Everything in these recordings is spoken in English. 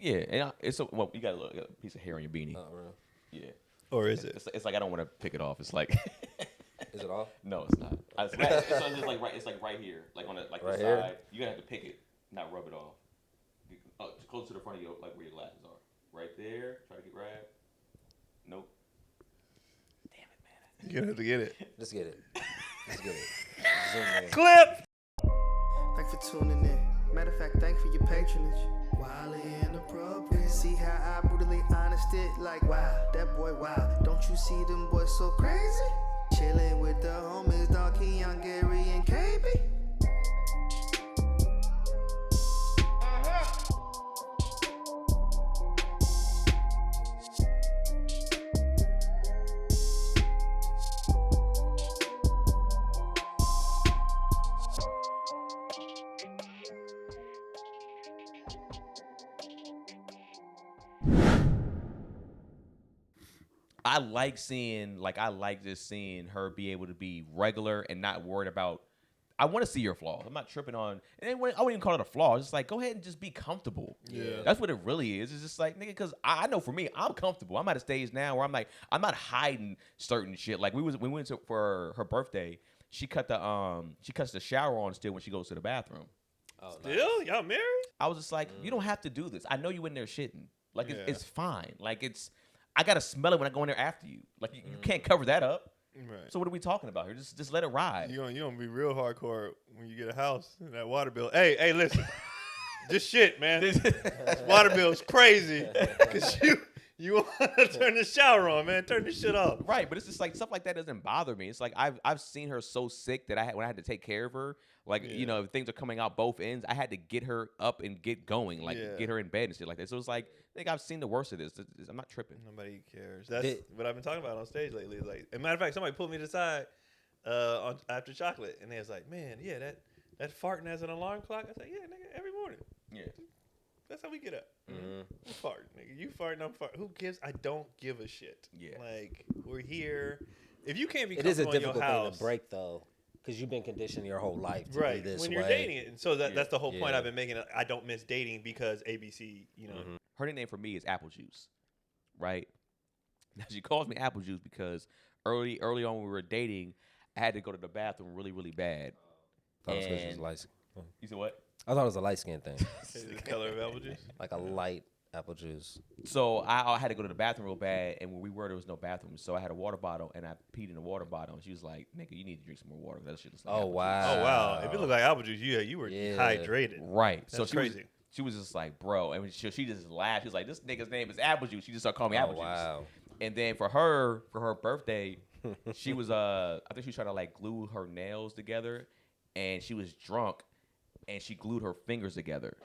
Yeah, and you got a piece of hair on your beanie. Oh, really? Yeah. Or is it? It's like I don't want to pick it off. It's like Is it off? no, it's not. It's like right here, like on the Right the here? side. You gotta have to pick it, not rub it off. Close to the front of your like where your glasses are. Right there. Try to get right. Nope. Damn it, man. You're gonna have to get it. Let's get it. Let's get it. Zoom in. Clip. Thanks for tuning in. Matter of fact, thanks for your patronage. Wildly inappropriate. See how I brutally honest it? Like, wow, that boy, wow. Don't you see them boys so crazy? Chilling with the homies, dog, Keon, Gary, and KB. I like just seeing her be able to be regular and not worried about. I want to see your flaws. I'm not tripping on. And I wouldn't even call it a flaw. It's just like, go ahead and just be comfortable. Yeah. That's what it really is. It's just like, nigga, because I know for me, I'm comfortable. I'm at a stage now where I'm like, I'm not hiding certain shit. Like we went to for her birthday. She cuts the shower on still when she goes to the bathroom. Oh, Still? Y'all married? I was just like, you don't have to do this. I know you in there shitting. Like Yeah. it's fine. Like I gotta smell it when I go in there after you. Like you can't cover that up. Right. So what are we talking about here? Just let it ride. You gonna be real hardcore when you get a house and that water bill. Hey, listen. Just shit, man. This water bill's crazy. Cause you want to turn the shower on, man. Turn this shit off. Right, but it's just like stuff like that doesn't bother me. It's like I've seen her so sick that when I had to take care of her, like Yeah. you know, if things are coming out both ends, I had to get her up and get going, like Yeah. get her in bed and shit like that. So it's like I think I've seen the worst of this. I'm not tripping. Nobody cares. That's what I've been talking about on stage lately. Like, as a matter of fact, somebody pulled me to the side after chocolate, and they was like, "Man, yeah, that farting as an alarm clock." I said, "Yeah, nigga, every morning. Yeah. That's how we get up. Mm-hmm. I'm farting, nigga. You farting, I'm farting. Who gives? I don't give a shit. Yeah. Like, we're here. If you can't be It is a comfortable in difficult your thing house, to break, though, because you've been conditioned your whole life to right? be this When way. you're dating it, and so Yeah. that's the whole point Yeah. I've been making. I don't miss dating because ABC. You know, Her nickname for me is Apple Juice, right? Now she calls me Apple Juice because early on when we were dating, I had to go to the bathroom really, really bad. I thought it was 'cause she was And- light. You said what? I thought it was a light skin thing, Is it the color of apple juice. like a light apple juice. So I had to go to the bathroom real bad, and where we were, there was no bathroom. So I had a water bottle, and I peed in the water bottle. And she was like, "Nigga, you need to drink some more water. That shit is like Oh apple wow! Oh wow! If it looked like apple juice, you were Yeah. hydrated. juice." Right. So That's she crazy. she was just like, "Bro," and she just laughed. She was like, "This nigga's name is Apple Juice." She just started calling me Apple Oh wow! Juice. And then for her birthday, she was I think she was trying to like glue her nails together, and she was drunk, and she glued her fingers together.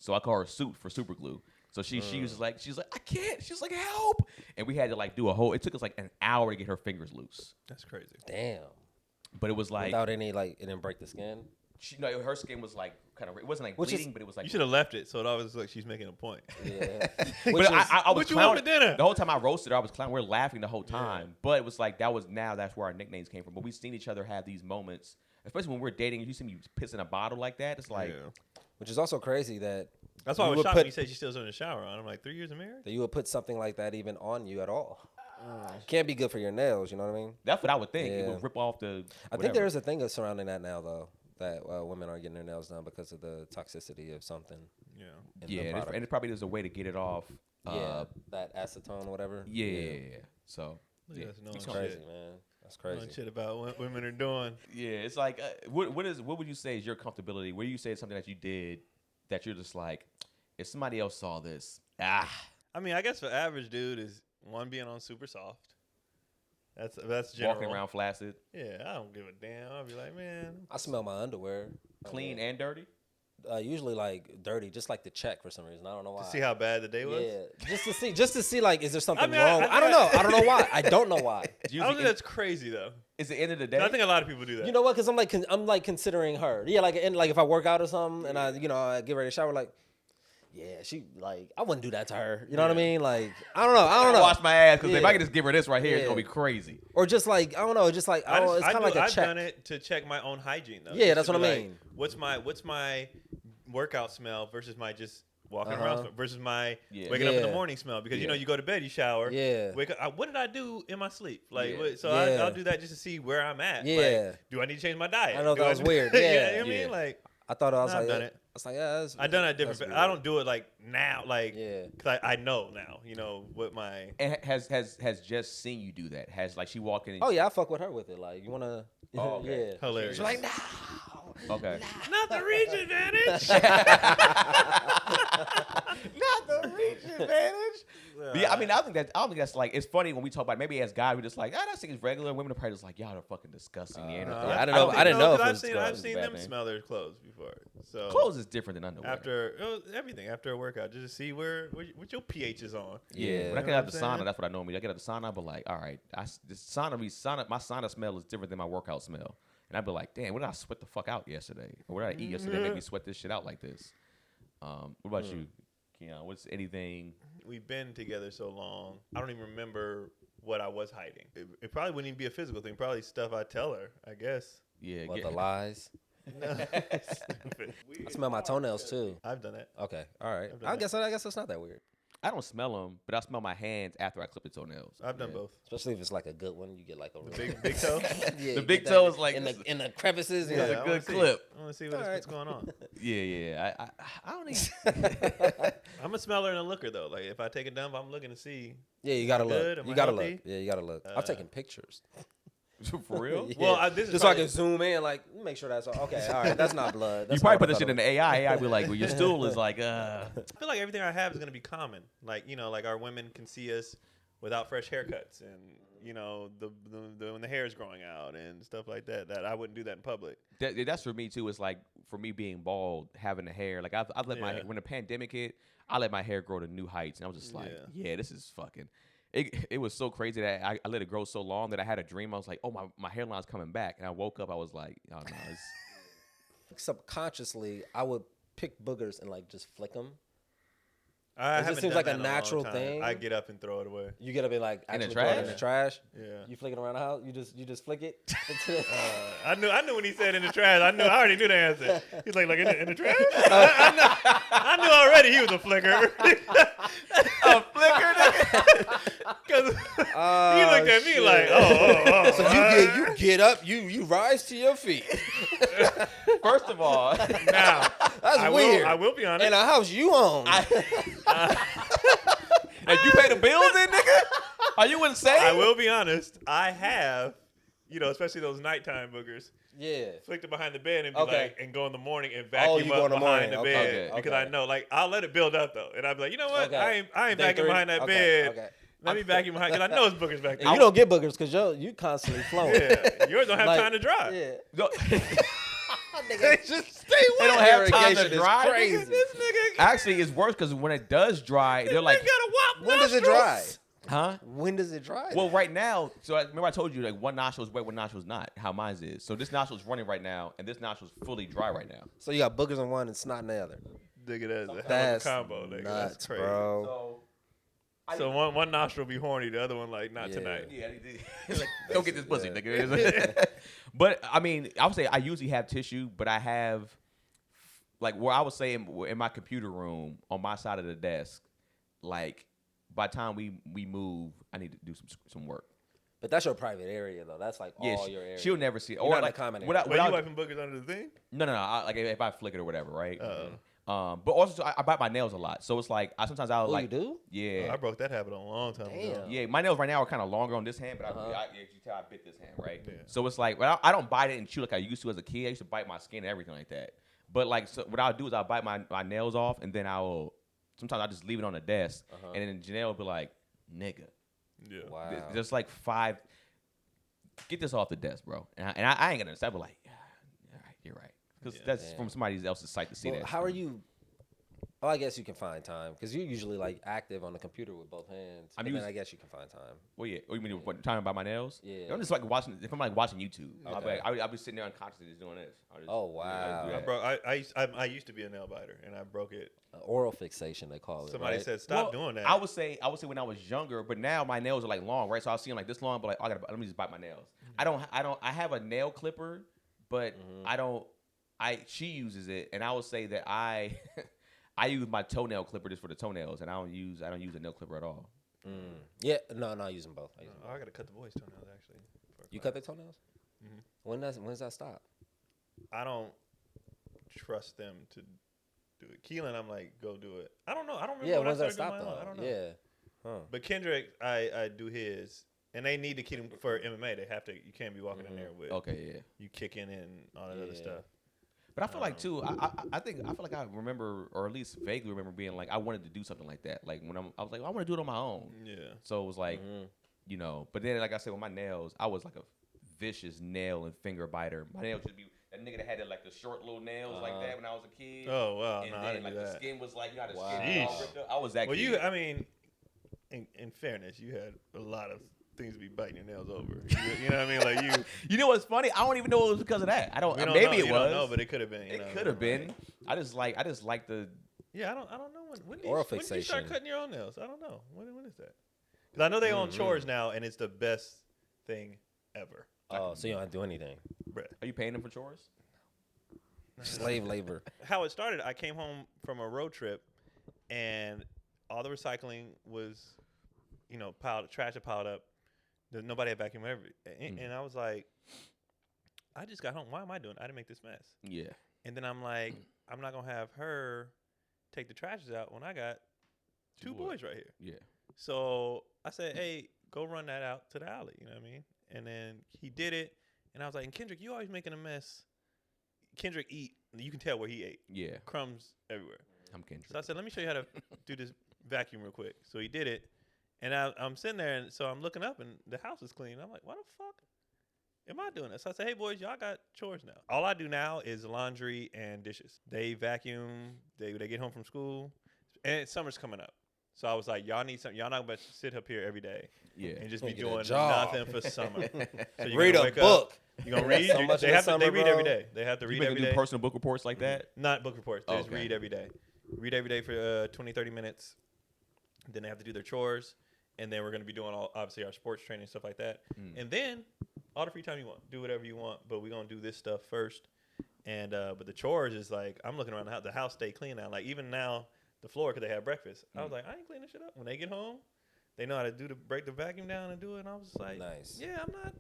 So I call her Soup for super glue. So she was like, I can't. She was like, help. And we had to like do a whole. It took us like an hour to get her fingers loose. That's crazy. Damn. But it was like Without any like, it didn't break the skin. her skin was like kind of. It wasn't like Which is- bleeding, but it was like. You should have left it so it always looks like she's making a point. Yeah. But Which is, I was What you want for clowning dinner? the whole time I roasted her. I was clowning. We were laughing the whole time. But it was like that's where our nicknames came from. But we've seen each other have these moments, especially when we're dating. You see me piss in a bottle like that. It's like. Yeah. which is also crazy that That's why I you was would shocked put- when you said she still was in the shower on. I'm like, 3 years of marriage? you would put something like that even on you at all. Can't be good for your nails. You know what I mean? That's what I would think. It Yeah. would rip off the. I think there is a thing surrounding that now, though, that women are getting their nails done because of the toxicity of something. Yeah. In the Yeah, and product. it probably there's a way to get it off. Yeah, that acetone or whatever. Yeah. So. Look Yeah. at us knowing It's shit. crazy, man. That's Knowing crazy. shit about what women are doing. Yeah, it's like what would you say is your comfortability? What do you say is something that you did that you're just like, if somebody else saw this, I mean, I guess for average dude is one being on super soft. That's general. walking around flaccid, Yeah, I don't give a damn. I'll be like, man. I smell my underwear. clean and dirty. Usually like dirty, just like to check for some reason. I don't know why. To see how bad the day was. Yeah, just to see like, is there something mean, wrong? I I don't know. I don't know why. I don't know why. It's I don't usually think that's crazy though. it's the end of the day. I think a lot of people do that. You know what? Because I'm like considering her. Yeah, like and like if I work out or something and I I get ready to shower, like yeah, she like I wouldn't do that to her. You know what I mean? Like I don't know. Wash my ass because if Yeah. I can just give her this right here, it's Yeah. gonna be crazy. Or just like I don't know. Just like I just, it's kind of like a I've check. done it to check my own hygiene though. Yeah, Just that's to what be I like, mean. What's my workout smell versus my just walking around smell versus my Yeah. waking up in the morning smell because you know you go to bed, you shower, Yeah. wake up. What did I do in my sleep? Like so, Yeah. I'll do that just to see where I'm at. Yeah. Like, do I need to change my diet? I know Do that was weird. you know Yeah. what I mean? Like I thought I was like, I've done it. I was like, yeah, I've done it different. I don't do it like now, like Yeah. because I know now. You know what my And has just seen you do that? Has like she walk in? And Oh yeah, I fuck with her with it. Like, you wanna? Oh, okay. Yeah. hilarious. She's like, no. Okay. Not the reach advantage. Not the reach advantage. Yeah, I mean, I don't think that's like. It's funny when we talk about maybe as guys we're just like, that seems regular. Women are probably just like, y'all are fucking disgusting. I didn't know if it was I've gross. seen bad them thing. smell their clothes before. So Clothes is different than underwear. after everything after a workout, just to see what your pH is on. Yeah, when I You get know out what the I'm sauna, saying? that's what I normally. I get out the sauna, but like, all right, my sauna smell is different than my workout smell, and I'd be like, damn, what did I sweat the fuck out yesterday? Or what did I eat yesterday that made me sweat this shit out like this? What about you, Keon? What's anything? We've been together so long, I don't even remember what I was hiding. It probably wouldn't even be a physical thing. Probably stuff I tell her, I guess. Yeah, What, the lies? No, stupid. I smell my toenails too. I've done it. Okay, all right. I've done I that. guess it's not that weird. I don't smell them, but I smell my hands after I clip the toenails. I've done Yeah. both. Especially if it's like a good one, you get like a real Big toe. yeah, The you big get toe that is like in the crevices. Yeah, Yeah, a I good wanna see. clip. I want to see All what's going on. Yeah. I don't even. I'm a smeller and a looker though. Like if I take a dump, I'm looking to see. yeah, you gotta Good? look. Am You I gotta healthy? look. Yeah, you gotta look. I'm taking pictures. For real? Yeah. Well, this is just so I probably- can zoom in, like make sure that's all. Okay, all right, that's not blood. You That's probably not put what this I shit thought in the AI. AI be like, well, your stool is like, I feel like everything I have is gonna be common. Like like our women can see us without fresh haircuts, and the when the hair is growing out and stuff like that. That I wouldn't do that in public. that's for me too. It's like for me being bald, having the hair. Like I've let my Yeah. when the pandemic hit, I let my hair grow to new heights, and I was just like, yeah, this is fucking. It was so crazy that I let it grow so long that I had a dream. I was like, oh, my hairline's coming back, and I woke up. I was like, oh no, it's. Subconsciously, I would pick boogers and like just flick them. I It just haven't seems done like a that in long natural time. thing. I get up and throw it away. You gotta be like In the actually throw it in trash? the trash. Yeah. You flick it around the house. You just flick it. Into the, I knew when he said in the trash. I already knew the answer. He's like in the trash. I knew already he was a flicker. A flicker, nigga. Because he looked at me shit. like, oh. So you get up, you rise to your feet. First of all, Now, That's weird. I will be honest. In a house you own. and you pay the bills, then, nigga. Are you insane? I will be honest. I have, especially those nighttime boogers. Yeah. Flicked it behind the bed and be Okay. like, and go in the morning and Oh, vacuum you go up in the behind morning. the Okay, bed okay, because okay. I know, like, I'll let it build up though, and I'll be like, you know what? Okay. I ain't Day vacuuming three? behind that Okay, bed. okay. Let me vacuum behind because I know it's boogers back And there. you don't get boogers because you constantly flowing. Yeah, yours don't have Like, time to dry. Yeah. No, They just stay they don't have time to Irrigation is dry. crazy. nigga. This nigga, Actually, it's worse because when it does dry, they're like, got a wop. When does it dry? huh? When does it dry? Well, right now, so remember I told you like one nostril is wet, one nostril is not. How mine is. So this nostril is running right now, and this nostril is fully dry right now. So you got boogers in one and snot in the other. Nigga, that's a hell of a That's combo, nigga. nuts, That's crazy. bro. So one nostril be horny, the other one like not Yeah. tonight. Yeah, like, don't get this pussy, nigga. But I mean, I would say I usually have tissue, but I have like where I would say in my computer room on my side of the desk, like by the time we move, I need to do some work. But that's your private area though. That's like Yeah, all your area. she'll never see it. You're Or not in like the common what I- area. what But I you would- wiping boogers under the thing? No, like if I flick it or whatever, right? Uh-oh. But also I bite my nails a lot, so it's like sometimes I'll Oh, like you do? yeah. I broke that habit a long time ago. Damn. Yeah, my nails right now are kind of longer on this hand, but Uh-huh. as you tell, I bit this hand, right? Yeah. So it's like, well, I don't bite it and chew like I used to as a kid. I used to bite my skin and everything like that. But like, so what I'll do is I'll bite my nails off, and then sometimes I'll just leave it on the desk, and then Janelle will be like, nigga, Yeah. Wow. just like 5, get this off the desk, bro. And I ain't gonna understand, but like, yeah, all right, you're right. Because Yeah. that's Damn. from somebody else's site to see Well, that. how are you? Oh, I guess you can find time because you're usually like active on the computer with both hands. I'm And then used- I guess you can find time. Well, yeah. Oh, you mean what, time about my nails? Yeah. I'm just like watching. If I'm like watching YouTube, Okay. I'll be sitting there unconsciously just doing this. I'll just, Oh, yeah, wow. I'll do I that. broke. I used to be a nail biter, and I broke it. Oral fixation, they call it. Somebody right? said stop Well, doing that. I would say when I was younger, but now my nails are like long, right? So I'll see them like this long, but like let me just bite my nails. I have a nail clipper, but she uses it, and I would say that I use my toenail clipper just for the toenails, and I don't use a nail clipper at all. Yeah, no, I use them both. I gotta cut the boys' toenails actually. You cut their toenails? Mm-hmm. When's that stop? I don't trust them to do it. Keelan, I'm like, go do it. I don't know. I don't remember. Yeah, when when's I that started stop doing my though? own. I don't know. Yeah. Huh. But Kendrick, I do his, and they need to keep him for MMA. They have to. You can't be walking in there with you kicking and all that other stuff. But I feel like too. I feel like I remember, or at least vaguely remember being like, I wanted to do something like that. Like when I was like, I want to do it on my own. Yeah. So it was like, you know. But then, like I said, with my nails, I was like a vicious nail and finger biter. My nails should be that nigga that had like the short little nails like that when I was a kid. Oh wow, and no, then I didn't like do the that. skin was like, you know, how the Wow. skin was all ripped up. I was that Well, kid. I mean, in fairness, you had a lot of things to be biting your nails over. You know what I mean? Like you. You know what's funny? I don't even know it was because of that. I don't. We don't Maybe know, it you was. don't know, but it could have been. It could have been. I just like the. Yeah, I don't know when did Oral you start fixation. cutting your own nails? I don't know. When is that? Because I know they own chores now, and it's the best thing ever. Oh, so you don't have to do anything. Bruh. Are you paying them for chores? Slave labor. How it started, I came home from a road trip, and all the recycling was, trash had piled up. Nobody had vacuumed everything. And I was like, I just got home. Why am I doing it? I didn't make this mess. Yeah. And then I'm like, I'm not going to have her take the trashes out when I got two boys right here. Yeah. So I said, hey, go run that out to the alley. You know what I mean? And then he did it. And I was like, and Kendrick, you always making a mess. Kendrick eat. You can tell where he ate. Yeah. Crumbs everywhere. I'm Kendrick. So I said, let me show you how to do this vacuum real quick. So he did it. And I'm sitting there, and so I'm looking up, and the house is clean. I'm like, why the fuck am I doing this? So I said, hey, boys, y'all got chores now. All I do now is laundry and dishes. They vacuum. They get home from school. And summer's coming up. So I was like, y'all need something. Y'all not about to sit up here every day and just be Get a doing job. nothing for summer. So you're Read gonna a wake book. Up, you're going to read. So much They in the have to. They summer, read bro. every day. They have to You read make every do day. personal book reports like that? Not book reports. They just Okay. read every day. Read every day for 20, 30 minutes. Then they have to do their chores. And then we're going to be doing obviously our sports training and stuff like that. And then all the free time you want. Do whatever you want. But we're going to do this stuff first. And but the chores is like, I'm looking around the house. The house stay clean now. Like even now, the floor, because they have breakfast. I was like, I ain't cleaning shit up. When they get home, they know how to break the vacuum down and do it. And I was like, Nice. yeah, I'm not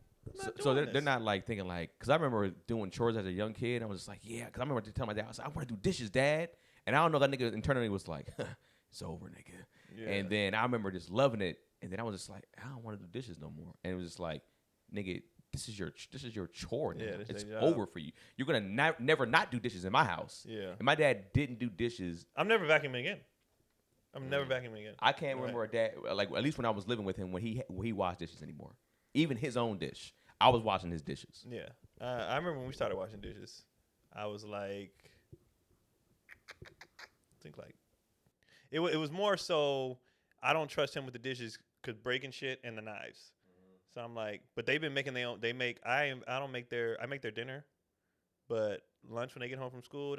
So doing they're this. not like thinking like, because I remember doing chores as a young kid. I was just like, yeah, because I remember telling my dad, I was like, I want to do dishes, Dad. And I don't know, that nigga internally was like, it's over, nigga. Yeah. And then I remember just loving it. And then I was just like, I don't want to do dishes no more. And it was just like, nigga, this is your chore. Nigga. Yeah, this It's is your over job. for you. You're gonna never not do dishes in my house. Yeah. And my dad didn't do dishes. I'm never vacuuming again. I'm never vacuuming again. I can't Right. remember a dad, like at least when I was living with him, when he washed dishes anymore. Even his own dish, I was washing his dishes. Yeah. I remember when we started washing dishes, I was like, I think like, it was more so I don't trust him with the dishes because breaking shit and the knives. So I'm like, but they've been making their own. I make their dinner, but lunch when they get home from school,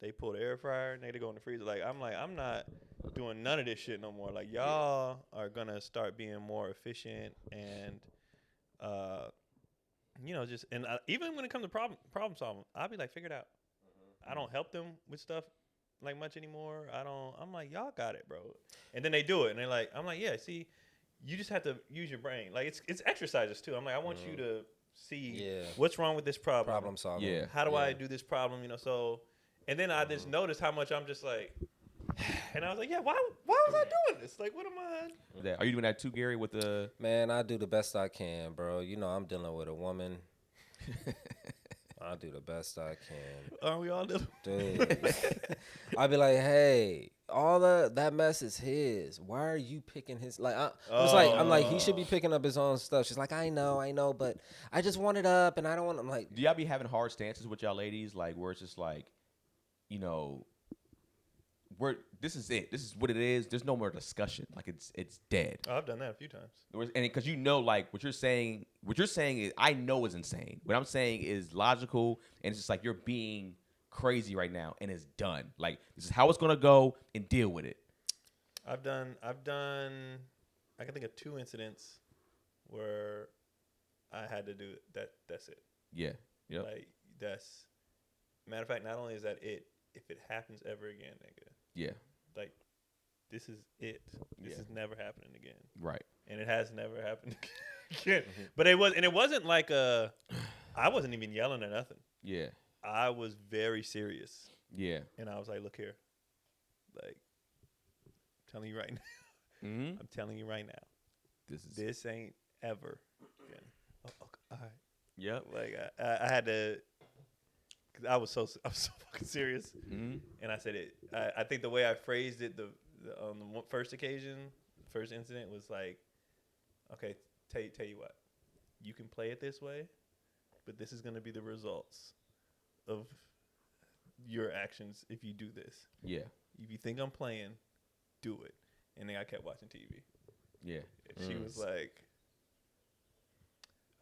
they pull the air fryer and they go in the freezer. Like I'm not doing none of this shit no more. Like y'all are gonna start being more efficient and, just and even when it comes to problem solving, I'll be like, figure it out. I don't help them with stuff like much anymore. I'm like, y'all got it, bro. And then they do it, and I'm like, yeah. See, you just have to use your brain. Like it's exercises too. I'm like, I want you to see what's wrong with this problem. Problem solving. Yeah. How do I do this problem? So, and then I just noticed how much I'm just like, and I was like, yeah, why was I doing this? Like, what am I? Are you doing that too, Gary? With the Man, I do the best I can, bro. You know, I'm dealing with a woman. I do the best I can. Aren't we all doing? Dude. I'd be like, hey, all that mess is his. Why are you picking his? Like, I'm like, he should be picking up his own stuff. She's like, I know, but I just want it up, and I don't want. I'm like, do y'all be having hard stances with y'all ladies, like where it's just like, this is it. This is what it is. There's no more discussion. Like it's dead. Oh, I've done that a few times. And because like what you're saying is I know is insane. What I'm saying is logical, and it's just like you're being crazy right now, and it's done. Like this is how it's gonna go, and deal with it. I've done. I can think of 2 incidents where I had to do that. That's it. Yeah. Yep. Like that's matter of fact. Not only is that it, if it happens ever again, nigga, Yeah. Like, this is it. This is never happening again. Right. And it has never happened again. But it wasn't like I wasn't even yelling or nothing. Yeah. I was very serious. Yeah. And I was like, look here. Like, I'm telling you right now. Mm-hmm. I'm telling you right now. This ain't ever again. Oh, okay. All right. Yep. Like, I had to, cause I was so fucking serious. Mm-hmm. And I said it. I think the way I phrased it, on the first occasion, first incident was like, okay, tell you what, you can play it this way, but this is going to be the results of your actions if you do this. Yeah. If you think I'm playing, do it. And then I kept watching TV. Yeah. And she was like,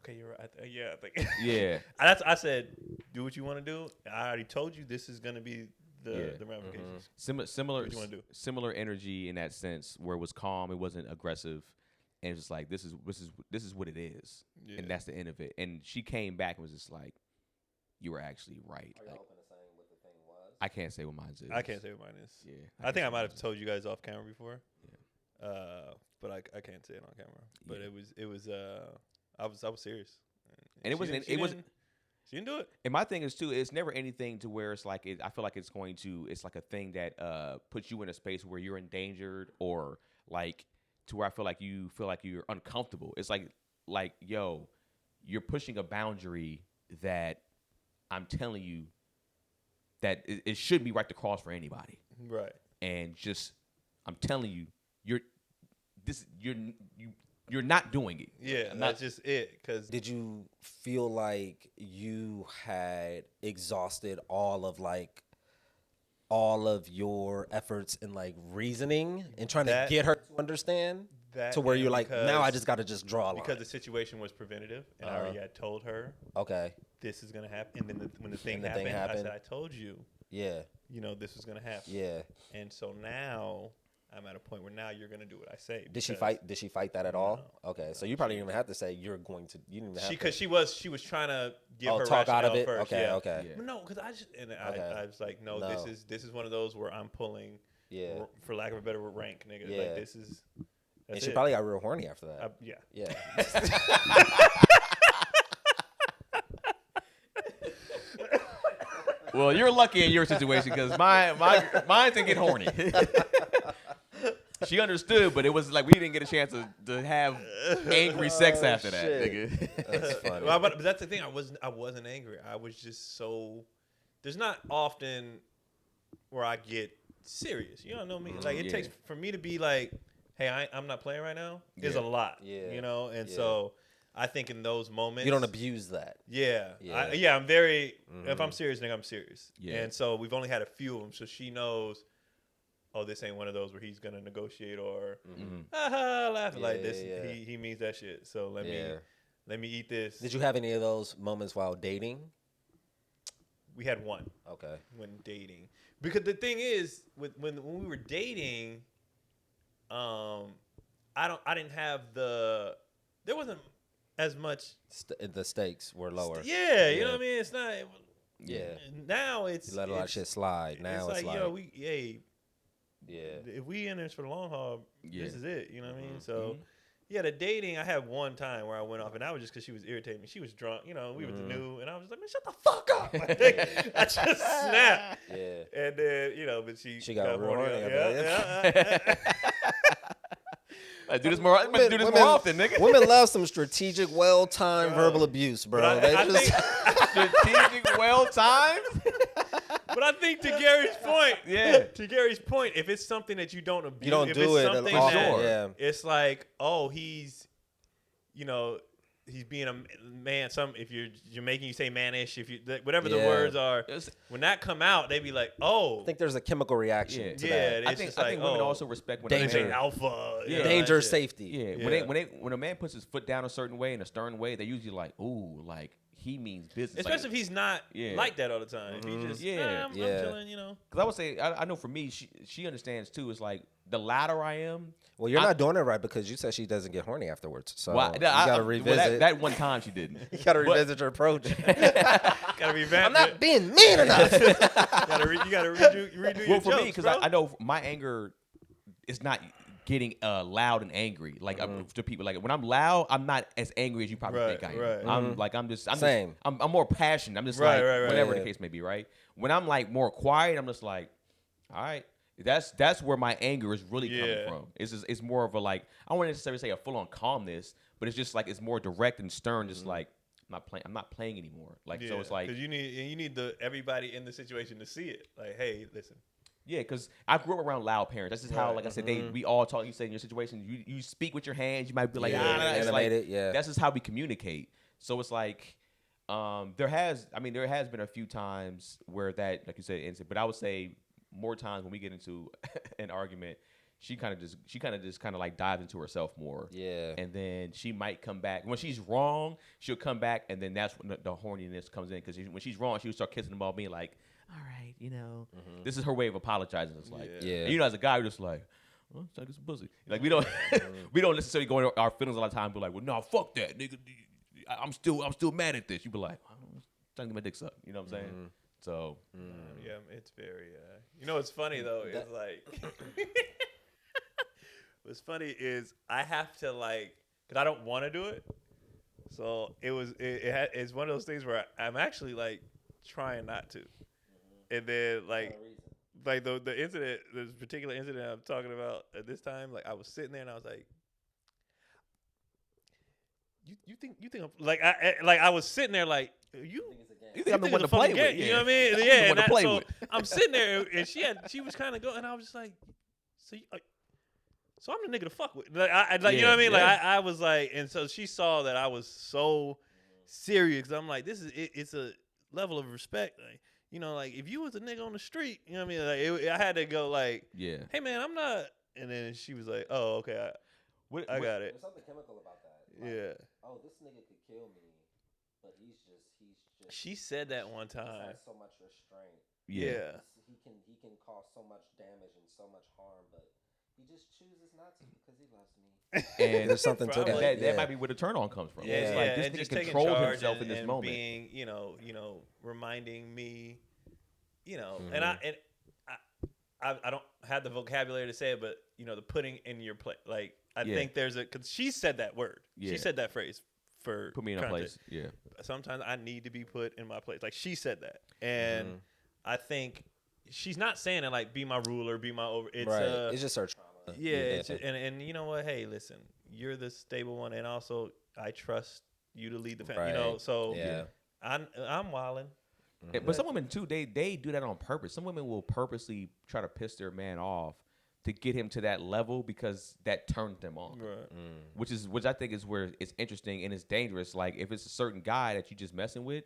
okay, you're right. I think. Yeah. I said, do what you want to do. I already told you this is going to be the ramifications. Similar, What you wanna do? similar energy in that sense, where it was calm, it wasn't aggressive, and it was just like this is what it is, and that's the end of it. And she came back and was just like, "You were actually right." Are you Like, open to saying what the thing was? I can't say what mine is. I can't say what mine is. Yeah, I think I might have told. told you guys off camera before. Yeah. But I can't say it on camera. But Yeah. it was I was serious. And it wasn't. It wasn't. She didn't do it. And my thing is too, it's never anything to where it's like I feel like it's like a thing that puts you in a space where you're endangered or like to where I feel like you're uncomfortable. It's like yo, you're pushing a boundary that I'm telling you that it shouldn't be right to cross for anybody. Right. And just I'm telling you, you're not doing it. Yeah, that's just it. Cause Did you feel like you had exhausted all of your efforts in like reasoning and trying to get her to understand that to where and you're like, now I because- just got to just draw a line? because the situation was preventative, and I already had told her Okay. this is gonna happen. And then when the thing the thing happened, I happened. said, I told you, Yeah. this was gonna happen. Yeah. And so now I'm at a point where now you're gonna do what I say. Did she because- fight? Did she fight that at all? Okay. So you probably didn't even have to say you're going to. You didn't even have to. Because she was trying to give her talk out of rationale it. first. Okay. Yeah. Okay. Yeah. But no, because I Okay. was like, no, No. this is one of those where I'm pulling, Yeah. for lack of a better word, rank, nigga. Yeah. Like this is. And That's she it. probably got real horny after that. Yeah. Yeah. Well, you're lucky in your situation because mine didn't get horny. She understood, but it was like we didn't get a chance to have angry sex after that, shit. nigga. That's funny. Well, but that's the thing. I wasn't angry. I was just so. There's not often where I get serious. You don't know me. Like it Yeah. takes for me to be like, hey, I'm not playing right now. Is a Yeah. lot. Yeah. And Yeah. so I think in those moments You don't abuse that. Yeah. Yeah. I'm very. If I'm serious, nigga, I'm serious. Yeah. And so we've only had a few of them, so she knows. Oh, this ain't one of those where he's gonna negotiate or laughing like this. Yeah. He means that shit. So let me eat this. Did you have any of those moments while dating? We had one Okay. when dating, because the thing is, when we were dating, I didn't have there wasn't as much. The stakes were lower. Yeah, you Yeah. know what I mean. It's not. Yeah. Now it's You let a lot of shit slide. Now it's like, yo, yeah. if we in this for the long haul, Yeah. this is it. You know what I mean? So, yeah, the dating, I had one time where I went off, and that was just because she was irritating me. She was drunk. We were new, and I was like, man, shut the fuck up. Like, I just snapped. Yeah. And then, but she got real horny, I Yeah. bet. Let's do this more. Let's do this more often, nigga. Women love some strategic, well-timed verbal abuse, bro. But They I just think, Strategic, well timed. but I think to Gary's point, if it's something that you don't abuse, you don't if do it's it. something Often, that yeah. it's like, oh, he's being a man. If you're making you say mannish, if you whatever the Yeah. words are, when that come out, they be like, oh, I think there's a chemical reaction Yeah. to yeah. that. It's I think just like, women oh, also respect when Danger. a man, alpha, Yeah. Danger, that shit. safety. yeah, Yeah. when a man puts his foot down a certain way in a stern way, they usually like, ooh, like he means business. Especially if he's not Yeah. like that all the time. If he just, Yeah. I'm Yeah. chilling, because I would say I know for me, she understands too. It's like the louder I am. Well, you're not doing it right because you said she doesn't get horny afterwards. So Well, you got to revisit. that one time she didn't. You got to But- revisit your approach. Because Gotta revamp I'm not it. being mean enough. You gotta redo your for jokes, me, because bro. I know my anger is not getting loud and angry like to people. Like when I'm loud, I'm not as angry as you probably think I am. Right. I'm Same. I'm more passionate. I'm just Right, whatever Yeah. the case may be. Right. When I'm like more quiet, I'm just like, all right. That's where my anger is really coming from. It's more of a like, I wouldn't necessarily say a full on calmness, but it's just like it's more direct and stern. Just like I'm not playing anymore. Like so, it's like because you need everybody in the situation to see it. Like, hey, listen. yeah, because I grew up around loud parents. That's just how, like I said, we all talk. You say in your situation, you speak with your hands. You might be like, it's like animated, yeah. That's just how we communicate. So it's like there has been a few times where that, like you said, instant. But I would say more times when we get into an argument, she kind of just like dives into herself more. Yeah. And then she might come back. When she's wrong, she'll come back, and then that's when the horniness comes in. Because when she's wrong, she'll start kissing them all, being like, all right, this is her way of apologizing. It's like, Yeah. and as a guy, we're just like, well, let's get some pussy. Like we don't we don't necessarily go into our feelings a lot of times. We're like, well, no, fuck that, nigga. I'm still mad at this. You be like, I'm trying to get my dick sucked. You know what I'm saying? So Yeah, it's very. What's funny though is like, what's funny is I have to like, because I don't want to do it. So it's one of those things where I'm actually like trying not to, and then like the incident, this particular incident I'm talking about at this time, like I was sitting there and I was like, you think I'm, like I was sitting there like you think I'm the one to play with? You know what I mean? I'm the Yeah, one to play so with. I'm sitting there and she was kind of going, and I was just like, so I'm the nigga to fuck with. Like, you know what I mean? Yeah. Like I was like, and so she saw that I was so serious. I'm like, this is it's a level of respect. Like, like if you was a nigga on the street, you know what I mean? Like I had to go like, yeah. hey man, I'm not. And then she was like, oh okay, I got it. There's something chemical about that. Yeah. Oh, this nigga could kill me, but he's just. She said that one He time. has so much restraint. Yeah. He can cause so much damage and so much harm, but he just chooses not to because he loves me. And There's something to Probably. that. that might be where the turn on comes from. Yeah, It's like and this just nigga taking controls charge himself in this and moment. being, reminding me, and I don't have the vocabulary to say it, but the putting in your place. Like I think there's because she said that word. Yeah. She said that phrase for Put me in a place. Yeah. Sometimes I need to be put in my place. Like she said that, and I think she's not saying it like be my ruler, be my over. It's Right. It's just her trauma. yeah. It's just, and you know what? Hey, listen, you're the stable one, and also I trust you to lead the family. Right. So Yeah. I'm wilding. But some women too, they do that on purpose. Some women will purposely try to piss their man off to get him to that level because that turns them on. Right. Which I think is where it's interesting and it's dangerous. Like if it's a certain guy that you just messing with,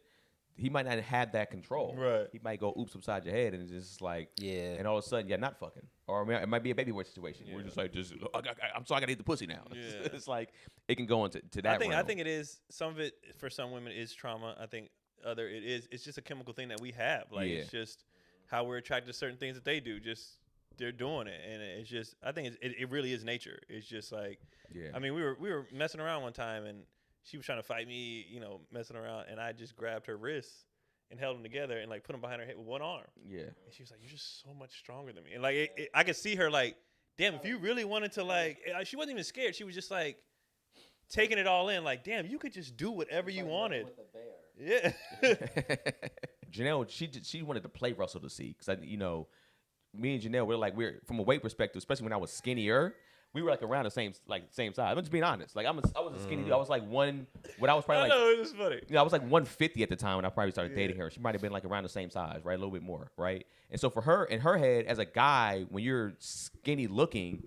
he might not have that control. Right. He might go oops upside your head and it's just like Yeah. and all of a sudden you're not fucking. Or it might be a baby boy situation. Where it's just like I'm sorry I gotta eat the pussy now. Yeah. It's like it can go into that. I realm. think it is some of it for some women is trauma. I think it's just a chemical thing that we have. Like it's just how we're attracted to certain things that they do. Just they're doing it, and it's just I think it really is nature. It's just like I mean we were messing around one time and she was trying to fight me, messing around, and I just grabbed her wrists and held them together and like put them behind her head with one arm. Yeah. And she was like, "You're just so much stronger than me." And like I could see her like, damn, if you really wanted to like, she wasn't even scared. She was just like taking it all in. Like, damn, you could just do whatever you wanted. With the bear. Yeah. Janelle, she wanted to play Russell to see because me and Janelle we're from a weight perspective, especially when I was skinnier. We were like around the same size. I'm just being honest. Like I was a skinny dude. I was like when I was probably I know, it was funny. I was like 150 at the time when I probably started dating her. She might have been like around the same size, right? A little bit more, right? And so for her, in her head, as a guy, when you're skinny looking,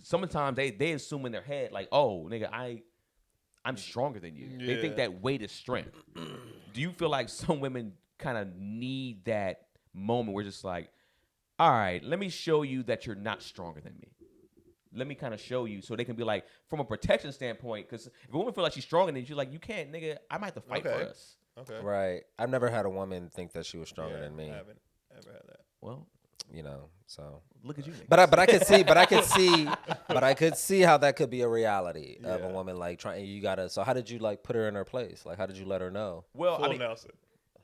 sometimes they assume in their head like, oh, nigga, I'm stronger than you. Yeah. They think that weight is strength. Do you feel like some women kind of need that moment where it's just like, all right, let me show you that you're not stronger than me. Let me kind of show you so they can be like, from a protection standpoint, because if a woman feel like she's stronger than you, she's like, you can't, nigga, I might have to fight for us. Okay. Right. I've never had a woman think that she was stronger than me. I haven't ever had that. Well, so. Look at you, nigga. But I could see how that could be a reality of a woman like trying. You gotta. So how did you like put her in her place? Like how did you let her know? Well, Full Nelson.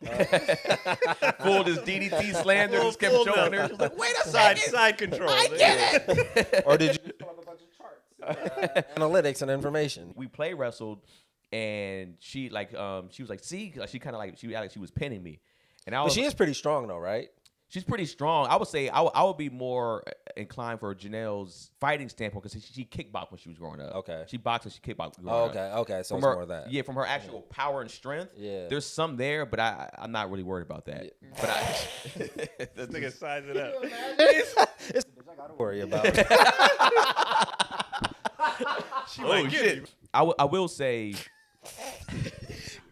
Full this DDT slander, just kept Full choking her. no. She was like, wait a Side second. side control. I get it. Or did you pull up a bunch of charts, analytics, and information? We play wrestled, and she was like, see, she kind of like she was pinning me, and I But was. she is pretty strong though, right? She's pretty strong. I would say I would be more inclined for Janelle's fighting standpoint because she kickboxed when she was growing up. Okay. She boxed and she kickboxed. Oh, okay. So From it's her, more of that. Yeah, from her actual power and strength. Yeah. There's some there, but I'm not really worried about that. But This nigga size it up. It's I gotta worry about. She might get you. I will say.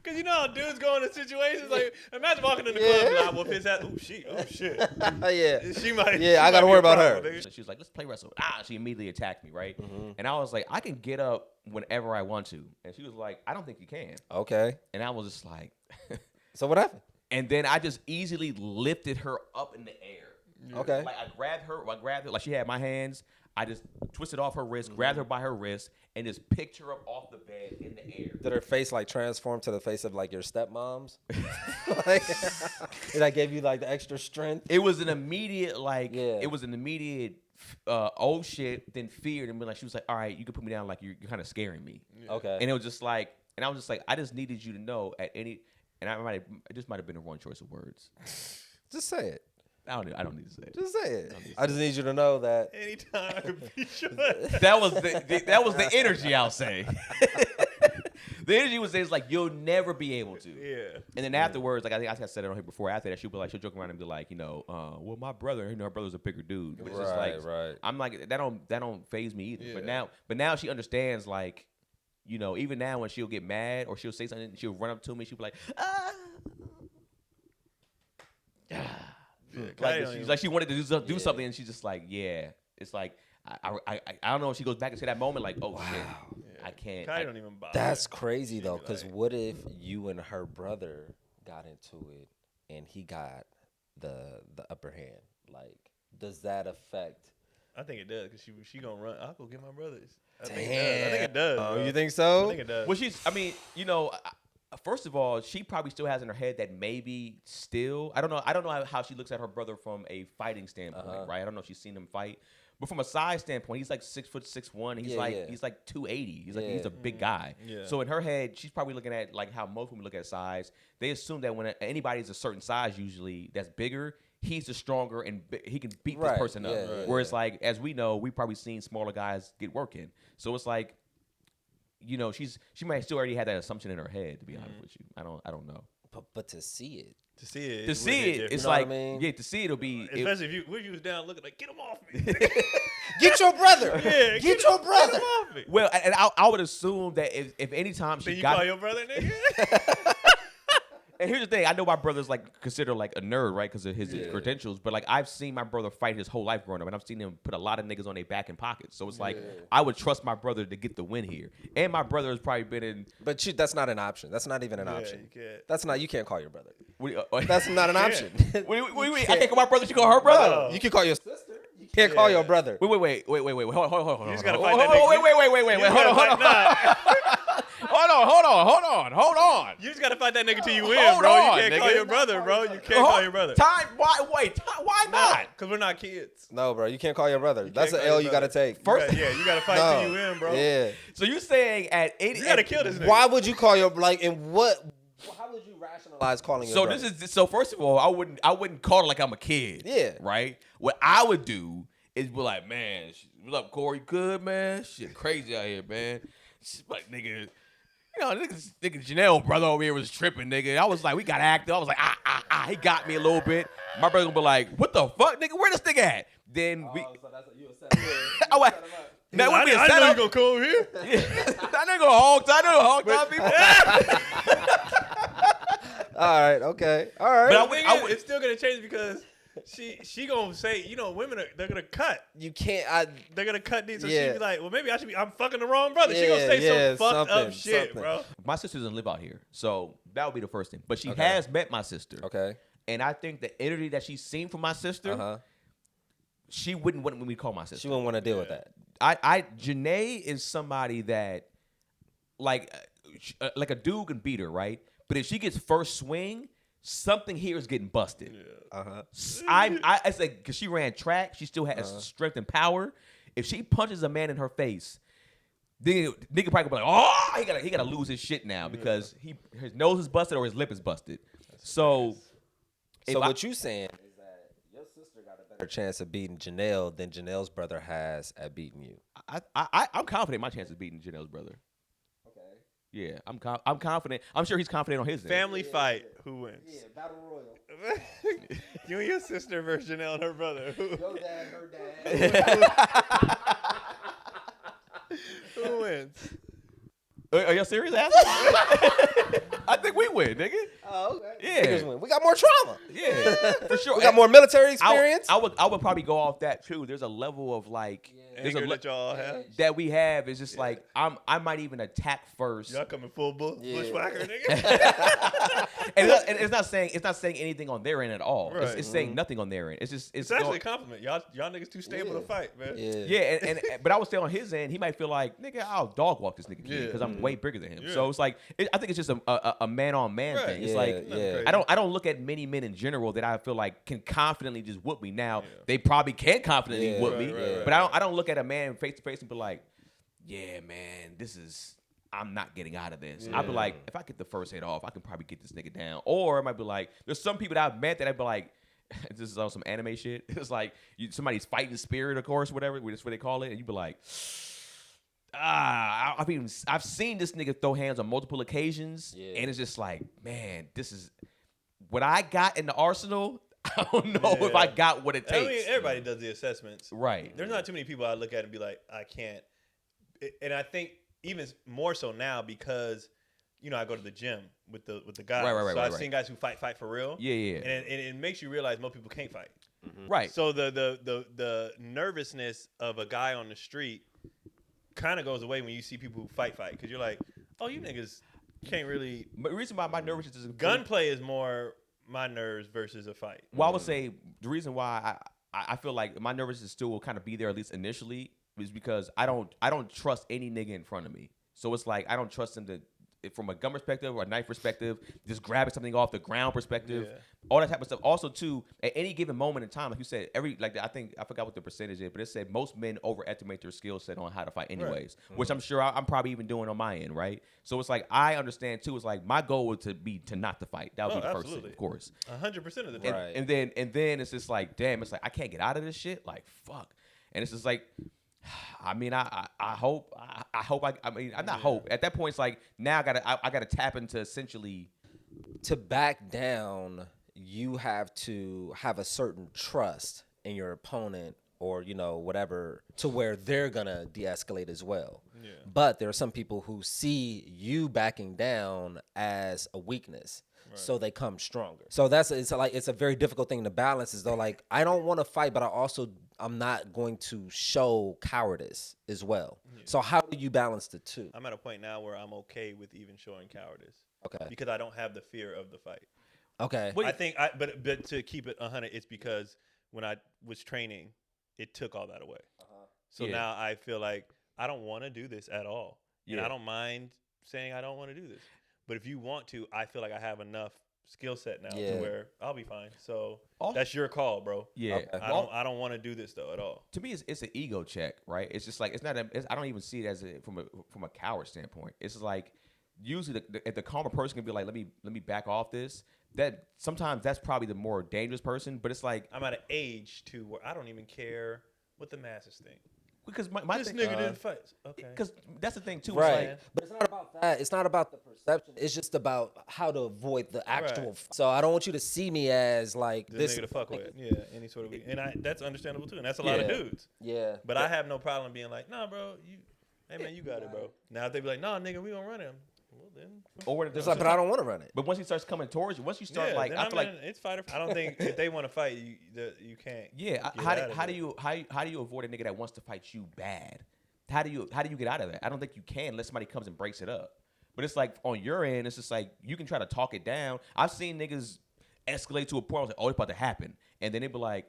Cause you know how dudes go into situations like imagine walking in the club and I whoop his ass. Oh shit. Yeah. She might. Yeah, I might gotta be worry a about problem, her. nigga. She was like, let's play wrestle. She immediately attacked me, right? And I was like, I can get up whenever I want to. And she was like, I don't think you can. Okay. And I was just like, So what happened? and then I just easily lifted her up in the air. Okay. Like I grabbed her, like she had my hands. I just twisted off her wrist, grabbed her by her wrist, and just picked her up off the bed in the air. Did her face like transform to the face of like your stepmom's? Like, did I give you like the extra strength? It was an immediate Yeah. it was an immediate oh shit, then fear, and be like she was like, all right, you can put me down, like you're kind of scaring me. Okay. And it was just like, and I was just like, I just needed you to know at any, and it just might have been the wrong choice of words. Just say it. I don't need to say it. Just say it. I just need you to know that. Anytime I could beat your ass. That was the energy, I'll say. The energy was it's like you'll never be able to. Yeah. And then afterwards, like I think I said it on here before. After that, she'll joke around and be like, well, my brother, her brother's a bigger dude. But it's just like, Right. I'm like that don't phase me either. Yeah. But now she understands, like, even now when she'll get mad or she'll say something, she'll run up to me, she'll be like, like she wanted to do something, and she's just like, yeah. It's like I don't know if she goes back and say that moment like, oh shit, I can't. Kai don't even bother. That's crazy though, be because like- what if you and her brother got into it and he got the upper hand? Like, does that affect? I think it does because she gonna run. I'll go get my brothers. I Damn. think it does. Oh, bro. you think so? I think it does. Well, first of all, she probably still has in her head that maybe still. I don't know how she looks at her brother from a fighting standpoint, right? I don't know if she's seen him fight, but from a size standpoint, he's like 6'6'1". He's he's like 280. He's a big guy. Yeah. So in her head, she's probably looking at like how most women look at size. They assume that when anybody's a certain size, usually that's bigger, he's the stronger and he can beat this person up. Whereas like as we know, we probably seen smaller guys get work in. So it's like, she might still already had that assumption in her head. To be honest with you, I don't know. But to see it, to see it, To see it, it's You know what like I mean? yeah. To see it'll be. especially if you was down looking like, get him off me. get your brother. Yeah, get your brother. Get him off me. Well, and I would assume that if any time she Then you got. call your brother nigga? And here's the thing: I know my brother's like considered like a nerd, right, because of his credentials. But like I've seen my brother fight his whole life growing up, and I've seen him put a lot of niggas on their back and pockets. So it's like I would trust my brother to get the win here. And my brother has probably been in. But that's not an option. That's not even an option. you can't. That's not. You can't call your brother. What, That's not an option. wait, I can't call my brother. She call her brother. You can call your sister. You can't call your brother. Wait. Hold on. You just gotta fight that nigga. Wait. Hold on. You just gotta fight that nigga till you win, Hold bro. on, You can't nigga. call your brother, bro. You can't call your brother. Why not? Because we're not kids. No, bro. You can't call your brother. That's can't an call L your you got to brother. take. First, You gotta fight No. till you win, bro. Yeah. so you saying at 80? You gotta kill this nigga. Why would you call your and what? How would you rationalize calling your So brother? so first of all, I wouldn't call it like I'm a kid. Yeah. Right. What I would do is be like, man, what's up, Corey? Good, man. Shit, crazy out here, man. She's like, nigga. Nigga Janelle brother over here was tripping, nigga. I was like, we got active. I was like, he got me a little bit. My brother gonna be like, what the fuck, nigga? Where this nigga at? Then we. So that's what you were saying. I went. That would be a I know you setup. gonna come over here. That nigga hog time people. All right. Okay. All right. But The thing is, it's still gonna change because she gonna say, women they're gonna cut. you can't. They're gonna cut these. So she Yeah. be like, well, maybe I'm fucking the wrong brother. She gonna Yeah, say some fucked something, up shit, something. bro. My sister doesn't live out here, so that would be the first thing. But she Okay. has met my sister. Okay. And I think the energy that she's seen from my sister, she wouldn't want me to call my sister. She wouldn't want to deal with that. Janae is somebody that, like a dude can beat her, right? But if she gets first swing, something here is getting busted. Yeah. I like because she ran track, she still has strength and power. If she punches a man in her face, then nigga probably be like, oh, he gotta lose his shit now because his nose is busted or his lip is busted. So what you saying is that your sister got a better chance of beating Janelle than Janelle's brother has at beating you. I'm confident my chance of beating Janelle's brother. Okay. Yeah, I'm confident. I'm sure he's confident on his end. Family fight. Who wins? Yeah, battle royal. You and your sister versus Janelle and her brother. Your dad, her dad. Who wins? Are y'all serious? I think we win, nigga. Oh, okay. Yeah. Niggas win. We got more trauma. Yeah, for sure. We got more military experience. I would probably go off that too. There's a level of like there's Anger that y'all have. that we have is just like I might even attack first. Y'all coming full bushwhacker, nigga. and it's not saying anything on their end at all. Right. It's saying nothing on their end. It's actually a compliment. Y'all niggas too stable to fight, man. Yeah, but I would say on his end, he might feel like, nigga, I'll dog walk this nigga because I'm way bigger than him. Yeah. So it's like I think it's just a man on man thing. It's like I don't look at many men in general that I feel like can confidently just whoop me. Now they probably can confidently whoop me, but I don't look at a man face to face and be like, yeah, man, I'm not getting out of this. I'd be like, if I get the first hit off, I can probably get this nigga down. Or it might be like, there's some people that I've met that I'd be like, this is on some anime shit. It's like somebody's fighting spirit, of course, whatever. That's what they call it. And you'd be like, I've seen this nigga throw hands on multiple occasions, and it's just like, man, this is what I got in the arsenal. I don't know if I got what it takes. I mean, everybody does the assessments. Right. There's not too many people I look at and be like, I can't. And I think even more so now because, I go to the gym with the guys. Right, so I've seen guys who fight for real. Yeah. And it makes you realize most people can't fight. Mm-hmm. Right. So the nervousness of a guy on the street kind of goes away when you see people who fight because you're like, oh, you niggas can't really. But the reason why my nervousness is gunplay is more my nerves versus a fight. Well, I would say the reason why I feel like my nervousness still will kind of be there at least initially is because I don't trust any nigga in front of me. So it's like I don't trust him to, from a gun perspective or a knife perspective, just grabbing something off the ground perspective, all that type of stuff. Also, too, at any given moment in time, like you said, I forgot what the percentage is, but it said most men overestimate their skill set on how to fight anyways, which I'm sure I'm probably even doing on my end, right? So it's like I understand too. It's like my goal would to be to not to fight. That would be the first thing, of course. 100% of the time. And then it's just like, damn, it's like I can't get out of this shit. Like fuck, and it's just like. I mean, I hope. I'm not hope. At that point, it's like now I gotta tap into essentially. To back down, you have to have a certain trust in your opponent or whatever to where they're gonna de-escalate as well. Yeah. But there are some people who see you backing down as a weakness. Right. So they come stronger. So it's a very difficult thing to balance. Is though like I don't want to fight, but I'm not going to show cowardice as well. Yeah. So how do you balance the two? I'm at a point now where I'm okay with even showing cowardice. Okay. Because I don't have the fear of the fight. Okay. I think but to keep it 100, it's because when I was training, it took all that away. Uh-huh. So now I feel like I don't want to do this at all. Yeah. And I don't mind saying I don't want to do this. But if you want to, I feel like I have enough skill set now to where I'll be fine. So that's your call, bro. Yeah. Okay. I don't want to do this though at all. To me, it's an ego check, right? It's just like I don't even see it as from a coward standpoint. It's like usually if the calmer person can be like, let me back off this. That sometimes that's probably the more dangerous person. But it's like I'm at an age to where I don't even care what the masses think. Because my this thing, nigga didn't fight. Okay. Because that's the thing too. Right. It's like, but it's not about that. It's not about the perception. It's just about how to avoid the actual. So I don't want you to see me as like this nigga to fuck with. Yeah, any sort of. And that's understandable too. And that's a lot of dudes. Yeah. But I have no problem being like, nah, bro. Hey man, you got it, bro. Now if they be like, nah, nigga, we gonna run him. Well then. Or it's like, but I don't want to run it. But once he starts coming towards you, once you start like, I feel like it's fighter. I don't think if they want to fight, you can't. Yeah. How do you avoid a nigga that wants to fight you bad? How do you get out of that? I don't think you can unless somebody comes and breaks it up. But it's like on your end, it's just like you can try to talk it down. I've seen niggas escalate to a point where it's like, oh, it's about to happen, and then they be like,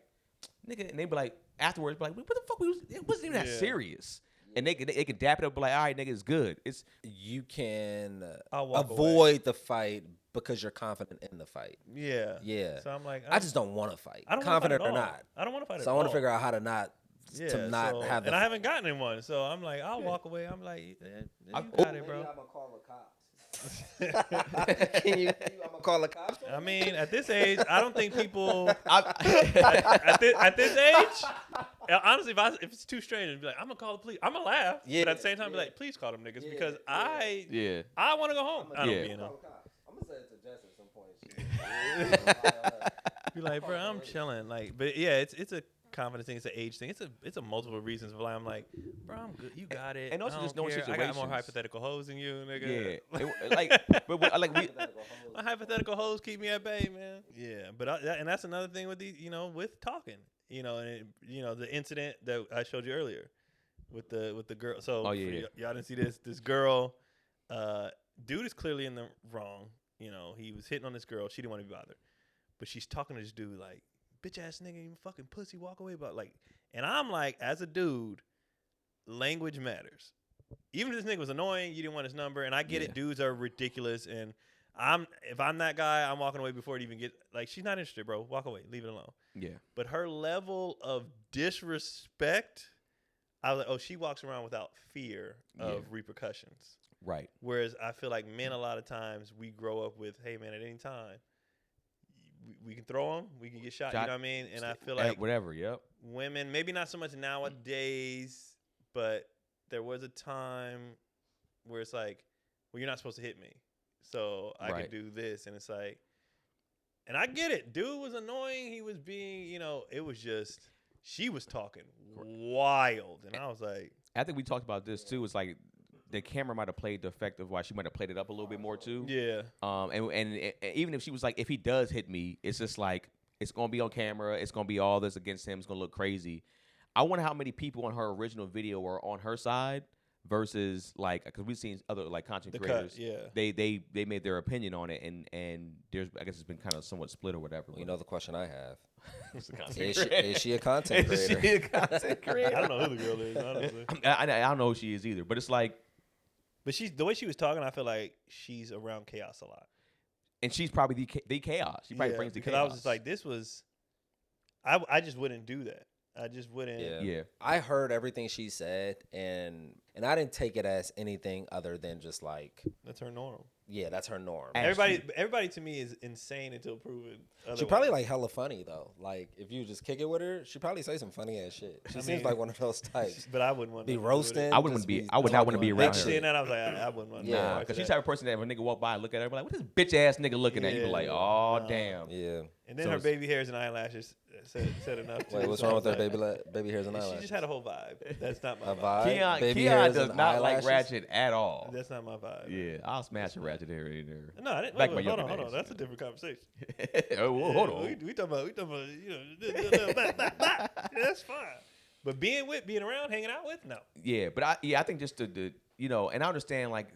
nigga, and they be like afterwards, be like, what the fuck? It wasn't even that serious. and they can dap it up, be like, all right, nigga, it's good. It's You can I'll walk avoid the fight because you're confident in the fight. Yeah. Yeah. So I'm like, I just don't want to fight. I don't confident wanna or fight at all. not. I don't want to fight So at I want all. to figure out how to not have the. And I haven't gotten in one, so I'm like, I'll walk away. I'm like, you got it, bro. I'm gonna call the cops. I'm gonna call the cops. I mean, at this age, I don't think people. At this age, honestly, if it's two strangers, be like, I'm gonna call the police. I'm gonna laugh, but at the same time, be like, please call them niggas because I want to go home. I don't, I'm gonna say it to Jess at some point. Be like, bro, I'm chilling. Like, but yeah, it's a confidence thing. It's an age thing. It's a multiple reasons why I'm like, bro, I'm good. You got it. And also I just don't knowing care. I got more situations. hypothetical hoes than you, nigga. Yeah, My hypothetical hoes keep me at bay, man. Yeah, but and that's another thing with these, with talking, and the incident that I showed you earlier with the girl. So y'all didn't see this. This girl, dude is clearly in the wrong. He was hitting on this girl. She didn't want to be bothered, but she's talking to this dude like, bitch ass nigga, you fucking pussy, walk away. But like, and I'm like, as a dude, language matters. Even if this nigga was annoying, you didn't want his number, and I get it. Dudes are ridiculous, and if I'm that guy, I'm walking away before it even get like. She's not interested, bro. Walk away, leave it alone. Yeah. But her level of disrespect, I was like, oh, she walks around without fear of repercussions. Right. Whereas I feel like men, a lot of times, we grow up with, hey man, at any time, we can throw them, we can get shot. You know what I mean? And I feel like whatever. Yep. women, maybe not so much nowadays, but there was a time where it's like, well, you're not supposed to hit me, so I could do this, and it's like, and I get it. Dude was annoying. He was being, it was just she was talking wild, and I was like, I think we talked about this too. It's like the camera might have played the effect of why she might have played it up a little bit more too. Yeah. And even if she was like, if he does hit me, it's just like it's gonna be on camera. It's gonna be all this against him. It's gonna look crazy. I wonder how many people on her original video were on her side versus like, because we've seen other like content creators. They made their opinion on it, and there's, I guess it's been kind of somewhat split or whatever. Well, the question I have. Is she a content creator? Is she a content creator? I don't know who the girl is, honestly. I don't know who she is either, but it's like. But the way she was talking, I feel like she's around chaos a lot. And she's probably the chaos. She probably brings the chaos. Because I was just like, this was, I just wouldn't do that. I just wouldn't. Yeah. I heard everything she said, and I didn't take it as anything other than just like. That's her norm. Yeah, that's her norm. Everybody to me is insane until proven otherwise. She probably like hella funny though. Like if you just kick it with her, she probably say some funny ass shit. She seems like one of those types. But I wouldn't want to be roasting. I would not want to be around her. Seeing that, I was like, I wouldn't want to. Nah, because she's the type of person that if a nigga walk by and look at her, be like, what this bitch ass nigga looking at? You be like, oh damn. Yeah. And then her baby hairs and eyelashes said enough. Wait, what's wrong with her baby hairs and eyelashes? She just had a whole vibe. That's not my vibe. Keon does not like ratchet at all. That's not my vibe. Yeah, I'll smash a ratchet hair in there. No, hold on. That's a different conversation. Hold on. We talking about that's fine. But being around, hanging out with, no. Yeah, but I think just the and I understand like,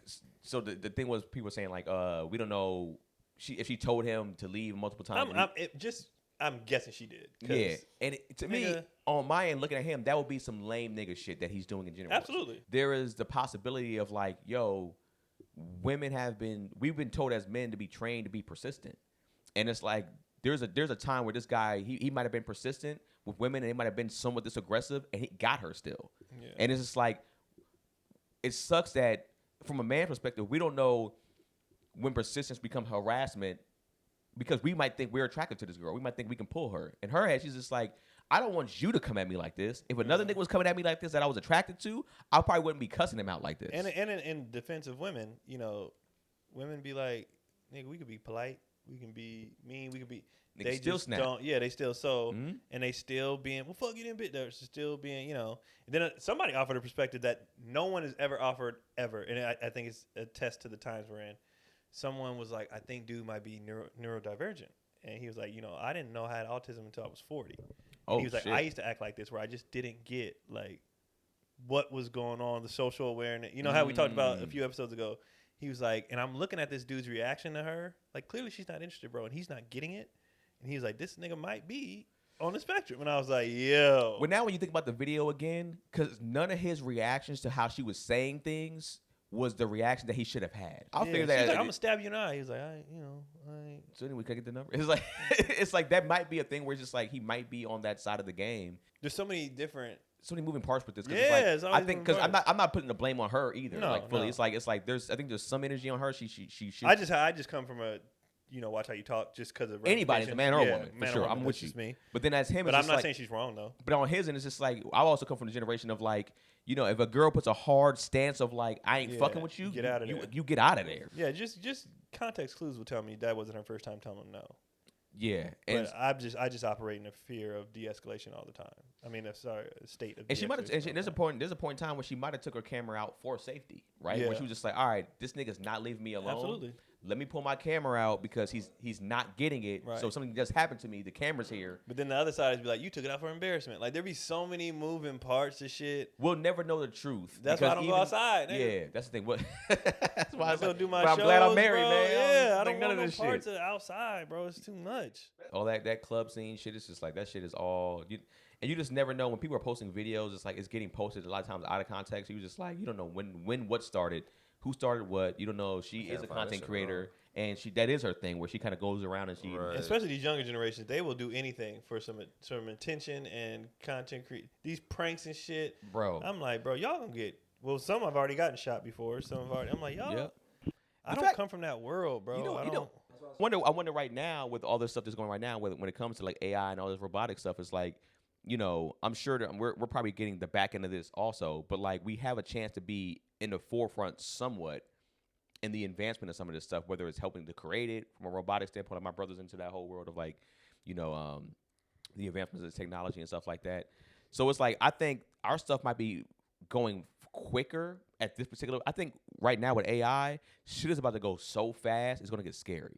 so the thing was people saying like, we don't know if she told him to leave multiple times. I'm guessing she did. Yeah, and to me, on my end, looking at him, that would be some lame nigga shit that he's doing in general. Absolutely. There is the possibility of like, yo, we've been told as men to be trained to be persistent, and it's like there's a time where this guy he might have been persistent with women, and he might have been somewhat this aggressive, and he got her still. Yeah. And it's just like, it sucks that from a man perspective, we don't know when persistence becomes harassment, because we might think we're attracted to this girl. We might think we can pull her. In her head, she's just like, I don't want you to come at me like this. If another nigga was coming at me like this that I was attracted to, I probably wouldn't be cussing him out like this. And in defense of women, women be like, nigga, we could be polite. We can be mean. We could be. They still just snap. don't. Yeah, they still and they still being, well, fuck you, them bitch. They're still being, And then somebody offered a perspective that no one has ever offered ever, and I think it's a test to the times we're in. Someone was like, I think dude might be neurodivergent. And he was like, I didn't know I had autism until I was 40. And he was like, I used to act like this where I just didn't get like what was going on, the social awareness. You know how we talked about a few episodes ago? He was like, and I'm looking at this dude's reaction to her. Like, clearly she's not interested, bro. And he's not getting it. And he was like, this nigga might be on the spectrum. And I was like, yo. Well, now when you think about the video again, because none of his reactions to how she was saying things was the reaction that he should have had. I'll figure that. Like, I'm gonna stab you in the eye. He was like, I. So anyway, can I get the number? It's like, it's like that might be a thing where it's just like he might be on that side of the game. There's so many moving parts with this. Yeah, it's like, I think because I'm not putting the blame on her either. No, like fully, no. It's like I think there's some energy on her. She I just come from a. Watch how you talk, just because of anybody's a man or a woman for sure. I'm with you. Me. But then as him, but it's I'm not like, saying she's wrong though. But on his end, it's just like I also come from the generation of like, if a girl puts a hard stance of like I ain't fucking with you, get out of there. You get out of there. Yeah, just context clues will tell me that wasn't her first time telling him no. Yeah, but I just operate in a fear of de-escalation all the time. I mean, a state of. And she might have. There's a point in time where she might have took her camera out for safety, right? Yeah. Where she was just like, all right, this nigga's not leaving me alone. Absolutely. Let me pull my camera out because he's not getting it. Right. So if something just happened to me, the camera's here. But then the other side is be like, you took it out for embarrassment. Like there be so many moving parts to shit. We'll never know the truth. That's why I don't go outside. Yeah, that's the thing. What? That's why I still do my but shows. I'm glad I'm married, bro. man. Yeah, I don't none want of no this parts shit. of outside, bro. It's too much. All that club scene shit is just like that shit is all. And you just never know when people are posting videos. It's like it's getting posted a lot of times out of context. You just like you don't know when what started, who started what. You don't know. She is a content creator, and that is her thing where she kind of goes around and she. Right. Especially these younger generations, they will do anything for some attention and content these pranks and shit, bro. I'm like, bro, y'all gonna get. Well, some have already gotten shot before. Some have already. I'm like, y'all. Yep. I don't come from that world, bro. I wonder right now with all this stuff that's going right now when it comes to like AI and all this robotic stuff, it's like, I'm sure that we're probably getting the back end of this also, but like we have a chance to be in the forefront somewhat in the advancement of some of this stuff, whether it's helping to create it from a robotic standpoint. Like my brother's into that whole world of like, the advancements of technology and stuff like that. So it's like I think our stuff might be going quicker at this particular. I think right now with AI, shit is about to go so fast, it's gonna get scary.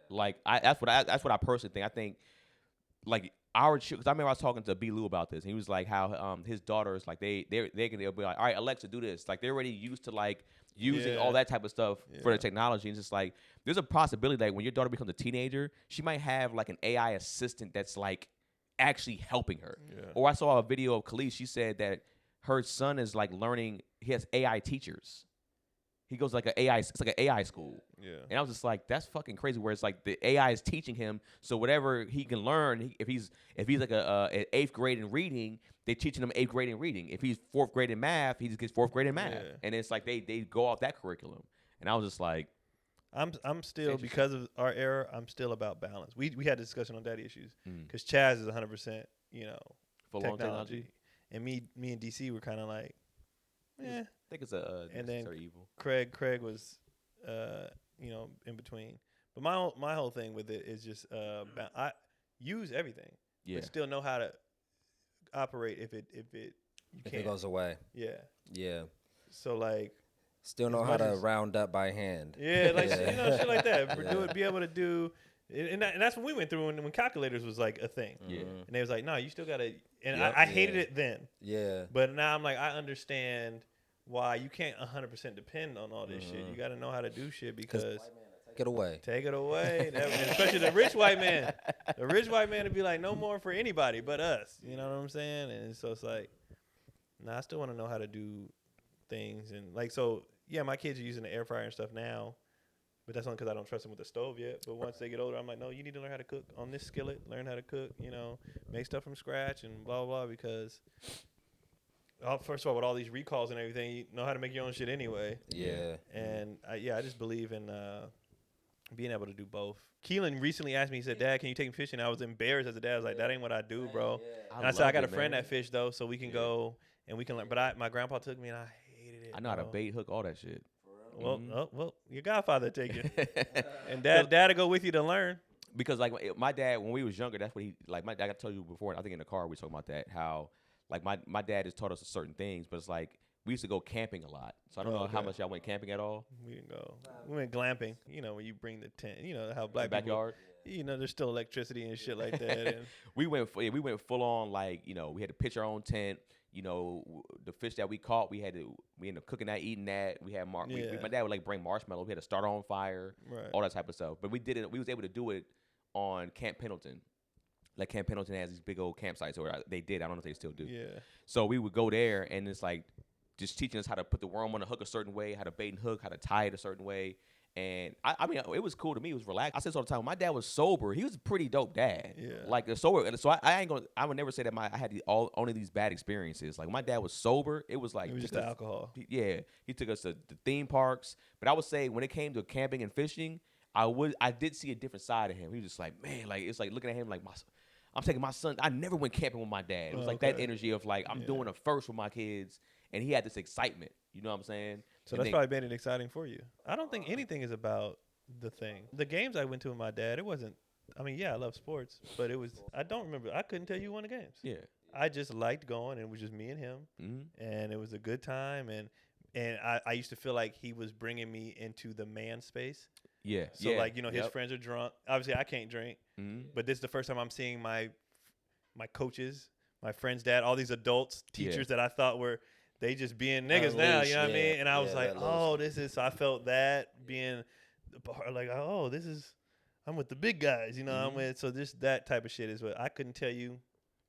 Like that's what I personally think. I think like because I remember I was talking to B. Lou about this, and he was like how his daughters like they'll be like, all right, Alexa, do this. Like they're already used to like using all that type of stuff for the technology. And it's just like there's a possibility that when your daughter becomes a teenager, she might have like an AI assistant that's like actually helping her. Yeah. Or I saw a video of Khalees. She said that her son is like learning. He has AI teachers. He goes like it's like an AI school. Yeah. And I was just like, that's fucking crazy. Where it's like the AI is teaching him, so whatever he can learn, if he's like an 8th grade in reading, they're teaching him 8th grade in reading. If he's 4th grade in math, he just gets 4th grade in math. Yeah. And it's like they go off that curriculum. And I was just like, I'm still, because of our era, I'm still about balance. We had a discussion on daddy issues because Chaz is 100%, full on technology, and me and DC were kind of like, yeah. I think it's a and then evil. Craig was, in between. But my whole thing with it is just I use everything, but still know how to operate if it goes away. Yeah. So like, still know how to round up by hand. Yeah, like shit like that. Be able to do. And that's when we went through when calculators was like a thing. Yeah. And they was like, no, you still gotta. And I hated it then. Yeah. But now I'm like, I understand why you can't 100% depend on all this shit. You got to know how to do shit because take it away. Take it away. Especially the rich white man. The rich white man would be like, no more for anybody but us. You know what I'm saying? And so it's like, I still want to know how to do things. And like, so yeah, my kids are using the air fryer and stuff now, but that's only because I don't trust them with the stove yet. But once they get older, I'm like, no, you need to learn how to cook on this skillet. Learn how to cook. Make stuff from scratch and blah blah blah because. First of all, with all these recalls and everything, you know how to make your own shit anyway. Yeah. And I just believe in being able to do both. Keelan recently asked me, he said, Dad, can you take me fishing? I was embarrassed as a dad. I was like, that ain't what I do, bro. Yeah. And I said, I got a friend that fish, though, so we can go and we can learn. But my grandpa took me, and I hated it. I know how to bait, hook, all that shit. Well, your godfather take you. And Dad'll go with you to learn. Because, like, my dad, when we was younger, that's what he, like, my dad, I told you before, I think in the car we were talking about that, how, like, my dad has taught us certain things, but it's like, we used to go camping a lot. So I don't know how much y'all went camping at all. We didn't go. We went glamping. When you bring the tent, how black people. Backyard. There's still electricity and shit like that. And we went full on, like, we had to pitch our own tent. The fish that we caught, we ended up cooking that, eating that. We had my dad would like bring marshmallows. We had to start our own fire, all that type of stuff. But we did it. We was able to do it on Camp Pendleton. Like Camp Pendleton has these big old campsites, or they did. I don't know if they still do. Yeah. So we would go there, and it's like just teaching us how to put the worm on a hook a certain way, how to bait and hook, how to tie it a certain way. And I mean, it was cool to me. It was relaxed. I said this all the time. My dad was sober. He was a pretty dope dad. Yeah. Like a sober. So I would never say that I had only these bad experiences. Like my dad was sober. It was like It was just the alcohol. Yeah, he took us to the theme parks. But I would say when it came to camping and fishing, I did see a different side of him. He was just like, man, like it's like looking at him like I'm taking my son. I never went camping with my dad. It was like that energy of like I'm doing a first with my kids, and he had this excitement. You know what I'm saying? So that's probably made it exciting for you. I don't think anything is about the thing. The games I went to with my dad, it wasn't. I mean, yeah, I love sports, but it was. I don't remember. I couldn't tell you one of the games. Yeah. I just liked going, and it was just me and him, and it was a good time. And I used to feel like he was bringing me into the man space. Yeah. So like his friends are drunk. Obviously, I can't drink, but this is the first time I'm seeing my coaches, my friend's dad, all these adults, teachers that I thought were. They just being niggas now, you know what I mean? And I was like, oh, this is, so I felt that being like, oh, this is, I'm with the big guys, you know, I'm with, so this, that type of shit is what, I couldn't tell you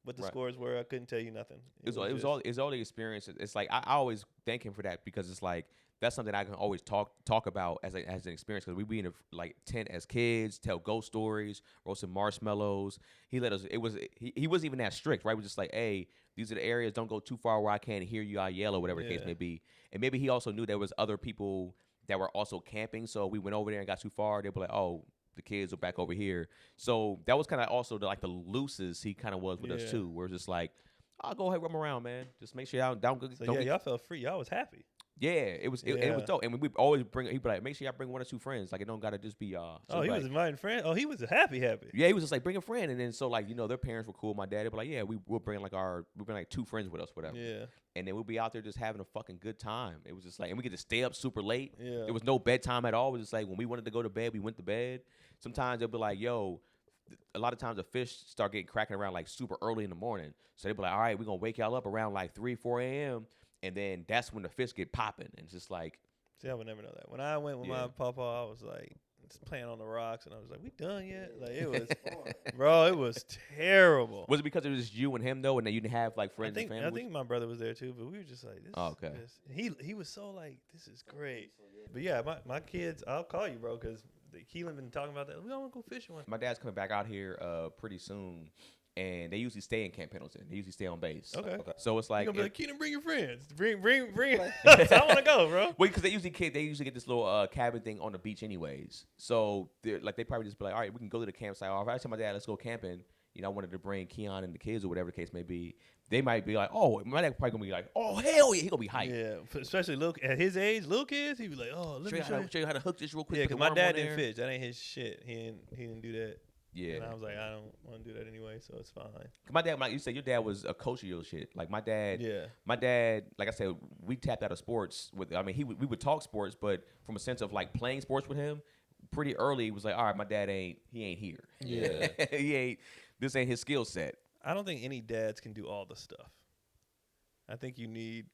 what the scores were. I couldn't tell you nothing. It was all the experience. It's like, I always thank him for that because it's like, that's something I can always talk about as an experience because we be in a like tent as kids, tell ghost stories, roasting marshmallows. He let us. He wasn't even that strict, right? He was just like, hey, these are the areas. Don't go too far where I can't hear you. I yell or whatever the case may be. And maybe he also knew there was other people that were also camping. So we went over there and got too far. They'd be like, oh, the kids are back over here. So that was kind of also the loosest he kind of was with us too. Where it's just like, I'll go ahead, roam around, man. Just make sure y'all don't y'all felt free. Y'all was happy. Yeah, it was dope. And we always he'd be like, make sure y'all bring 1 or 2 friends. Like, it don't got to just be y'all. So he was inviting friends? Oh, he was happy. Yeah, he was just like, bring a friend. And then, so like, their parents were cool. My dad, they'd be like, yeah, we'll bring like 2 friends with us, whatever. Yeah. And then we'll be out there just having a fucking good time. It was just like, and we get to stay up super late. Yeah. There was no bedtime at all. It was just like, when we wanted to go to bed, we went to bed. Sometimes they'll be like, yo, a lot of times the fish start getting cracking around like super early in the morning. So they'd be like, all right, we're going to wake y'all up around like 3, 4 a.m., and then that's when the fish get popping. And it's just like. See, I would never know that. When I went with my papa, I was like just playing on the rocks, and I was like, we done yet? Like, it was, bro, it was terrible. Was it because it was just you and him, though, and that you didn't have, like, friends and family? I think my brother was there, too, but we were just like, this okay. He was so like, this is great. But, yeah, my kids, I'll call you, bro, because Keelan been talking about that. We don't want to go fishing one. My dad's coming back out here pretty soon. And they usually stay in Camp Pendleton. They usually stay on base. Okay. So it's like, you're gonna be like, Keenan, bring your friends. Bring. I want to go, bro. Well, because they usually get this little cabin thing on the beach, anyways. So they probably just be like, all right, we can go to the campsite. Or if I tell my dad, let's go camping. I wanted to bring Keon and the kids or whatever the case may be. They might be like, oh, my dad probably gonna be like, oh hell yeah, he gonna be hyped. Yeah, especially at his age, little kids, he'd be like, oh, let me show you how to hook this real quick. Yeah, because my dad didn't fish. That ain't his shit. He didn't do that. Yeah. And I was like, I don't want to do that anyway, so it's fine. My dad, like you said, your dad was a coach of your shit. Like my dad, like I said, we tapped out of sports with. I mean, we would talk sports, but from a sense of like playing sports with him, pretty early, it was like, all right, my dad ain't here. Yeah, This ain't his skill set. I don't think any dads can do all the stuff. I think you need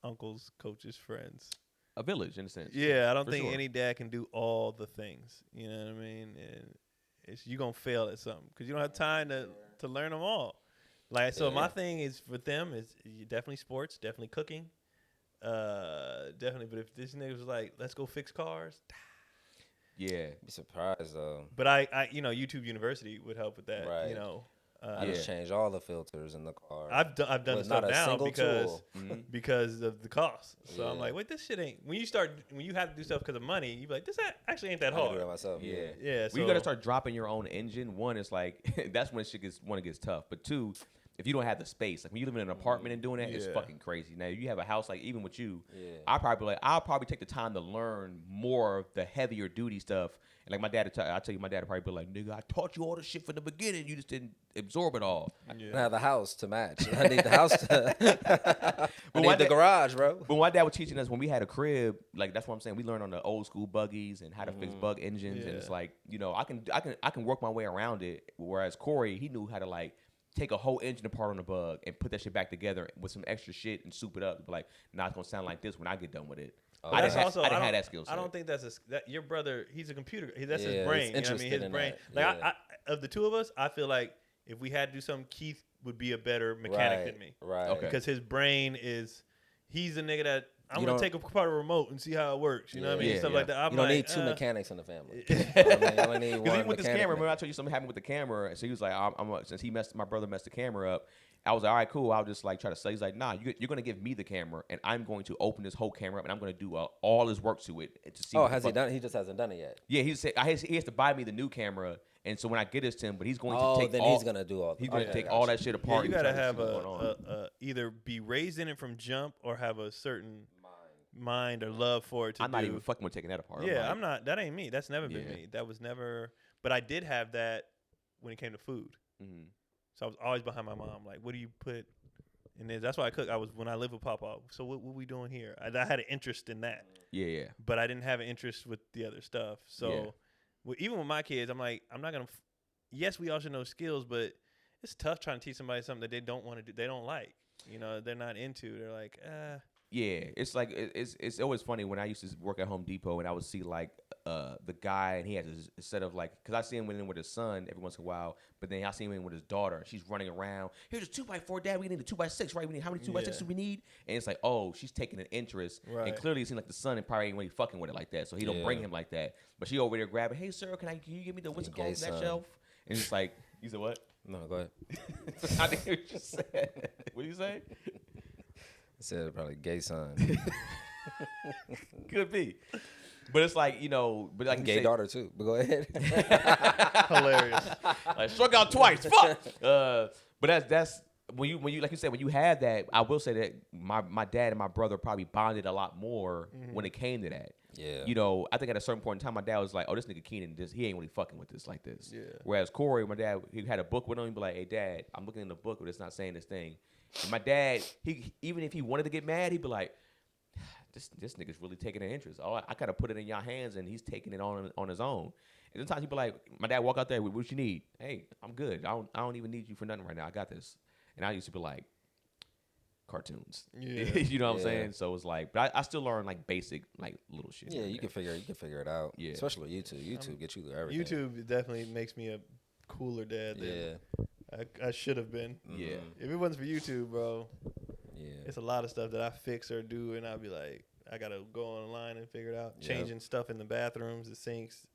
uncles, coaches, friends. A village, in a sense. Yeah, I don't think any dad can do all the things. You know what I mean? And you're going to fail at something because you don't have time to learn them all. Like, so my thing is with them is definitely sports, definitely cooking, definitely. But if this nigga was like, let's go fix cars. Yeah. Be surprised, though. But I YouTube University would help with that, right. I just changed all the filters in the car. I've done the stuff down because of the cost. So I'm like, wait, this shit ain't. When you have to do stuff because of money, you be like, this actually ain't that hard. I can do it myself. Yeah. So you got to start dropping your own engine. One, it's like that's when shit gets tough. But 2, if you don't have the space, like when you live in an apartment and doing that, it's fucking crazy. Now you have a house, like even with you, I'll probably take the time to learn more of the heavier duty stuff. And like my dad, I tell you, my dad would probably be like, nigga, I taught you all the shit from the beginning. You just didn't absorb it all. I have the house to match. I need the house to. I need the garage, bro. But my dad was teaching us when we had a crib, like that's what I'm saying. We learned on the old school buggies and how to fix bug engines, and it's like I can work my way around it. Whereas Corey, he knew how to like take a whole engine apart on the bug and put that shit back together with some extra shit and soup it up. Like, nah, it's gonna sound like this when I get done with it. I didn't have that skill set. I don't think that's your brother. He's a computer. That's his brain. You know what I mean? His brain. Like of the two of us, I feel like if we had to do something, Keith would be a better mechanic than me. Right. Okay. Because his brain he's a nigga that I'm You gonna don't- take apart a remote and see how it works. You know what I mean? Yeah, Stuff yeah. like that. I'm You don't like, need two mechanics in the family. Yeah. You only need Because one even with this mechanic. camera, remember I told you something happened with the camera, so he was like, since my brother messed the camera up, I was like, all right, cool. I'll just like try to say, he's like, nah, you're gonna give me the camera, and I'm going to open this whole camera up, and I'm gonna do all his work to it to see. Oh, what the has he fuck- done? He just hasn't done it yet. Yeah, he said he has to buy me the new camera, and so when I get this to him, but he's going to Oh, take then all. he's gonna do all. He's going to take gotcha. all that shit Yeah, apart. you and gotta try to see have what's going on. either be raised in it from jump or have a certain mind or love for it to I'm do. not even fucking with taking that apart. Yeah, like, I'm not. That ain't me. That's never been Yeah. me. That was never. But I did have that when it came to food. mhm. So I was always behind my mom. Like, what do you put in this? That's why I cook. When I lived with Papa. So what we doing here? I had an interest in that, Yeah. but I didn't have an interest with the other stuff. So Yeah. even with my kids, I'm like, I'm not gonna. Yes, we all should know skills, but it's tough trying to teach somebody something that they don't want to do. They don't like. You know, they're not into. They're like, Yeah, it's like it's always funny when I used to work at Home Depot and I would see like the guy and he has a set of like, because I see him in with his son every once in a while, but then I see him in with his daughter. She's running around. Here's a 2x4, Dad. We need a 2x6, right? We need how many 2x6 do we need? And it's like, oh, she's taking an interest, Right. and clearly it seems like the son probably ain't really fucking with it like that, so he don't bring him like that. But she over there grabbing, hey sir, can you give me the what's it called gay that son. shelf? And it's like, you said what? No, go ahead. I didn't hear what you said. What did you say? I said probably gay son. Could be. But it's like, but like you Gay say, daughter too. But go ahead. hilarious. like struck out twice. Fuck. But that's when you like you said, when you had that, I will say that my dad and my brother probably bonded a lot more when it came to that. Yeah. I think at a certain point in time, my dad was like, "Oh, this nigga Keenan, he ain't really fucking with this like this." Yeah. Whereas Corey, my dad, he had a book with him. He'd be like, "Hey, Dad, I'm looking in the book, but it's not saying this thing." And my dad, he even if he wanted to get mad, he'd be like, "This nigga's really taking an interest. Oh, I gotta put it in y'all hands, and he's taking it on his own." And sometimes he'd be like, "My dad walk out there, what you need? Hey, I'm good. I don't even need you for nothing right now. I got this." And I used to be like, cartoons. Yeah. You know what I'm Yeah. saying? So it's like, but I still learn like basic, like little shit. Yeah, like you that. can figure it out. Yeah. Especially with YouTube. YouTube gets you everything. YouTube definitely makes me a cooler dad than Yeah. I should have been. Yeah. If it wasn't for YouTube, bro, Yeah. it's a lot of stuff that I fix or do, and I'll be like, I gotta go online and figure it out. Yep. Changing stuff in the bathrooms, the sinks,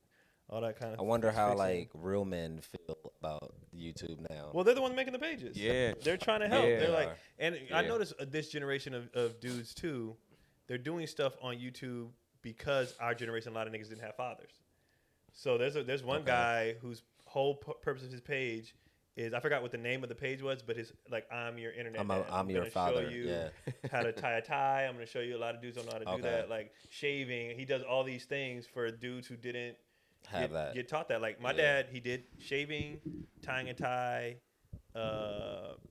all that kind of. I wonder how fixing. like real men feel about YouTube now. Well, they're the ones making the pages. Yeah. They're trying to help. Yeah. They're like, They are. and I Yeah. noticed this generation of dudes too. They're doing stuff on YouTube because our generation, a lot of niggas didn't have fathers. So there's one Okay. guy whose whole purpose of his page is, I forgot what the name of the page was, but his like, I'm your internet. dad. I'm your gonna father. Show you Yeah. how to tie a tie. I'm gonna show you. A lot of dudes don't know how to do Okay. that. Like shaving. He does all these things for dudes who didn't Have that. get taught that. Like my Yeah. dad, he did shaving, tying a tie,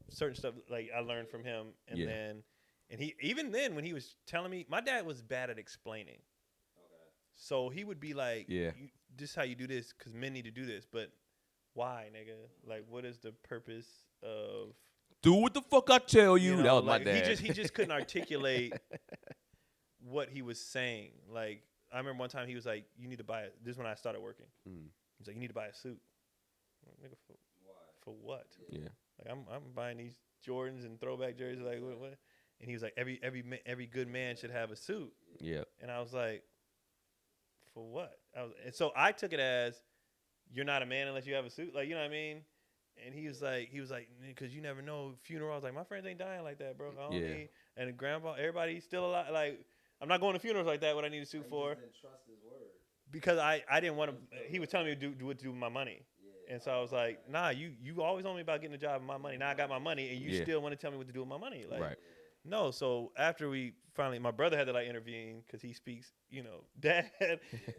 certain stuff. Like I learned from him, and Yeah. then, and he even then when he was telling me, my dad was bad at explaining. So he would be like, Yeah. "This is how you do this, because men need to do this." But why, nigga? Like, what is the purpose of? Do what the fuck I tell you. know, That was my like, dad. He just couldn't articulate what he was saying. Like I remember one time he was like, "You need to buy it." This is when I started working. Mm. He's like, "You need to buy a suit." I'm like, nigga, for what? Yeah. Like I'm buying these Jordans and throwback jerseys. Like what? And he was like, every good man should have a suit. Yeah. And I was like, for what? And so I took it as, you're not a man unless you have a suit. Like, you know what I mean? And he was like, because you never know funeral. I was like, my friends ain't dying like that, bro. I don't Yeah. need. And grandpa, everybody's still alive. Like, I'm not going to funerals like that. What I need a suit for? Because I didn't want to. He was telling me to do what to do with my money. And so I was like, nah, you always on me about getting a job and my money. Now I got my money, and you Yeah. still want to tell me what to do with my money. Like, Right. no. So after we finally, my brother had to like intervene because he speaks, dad.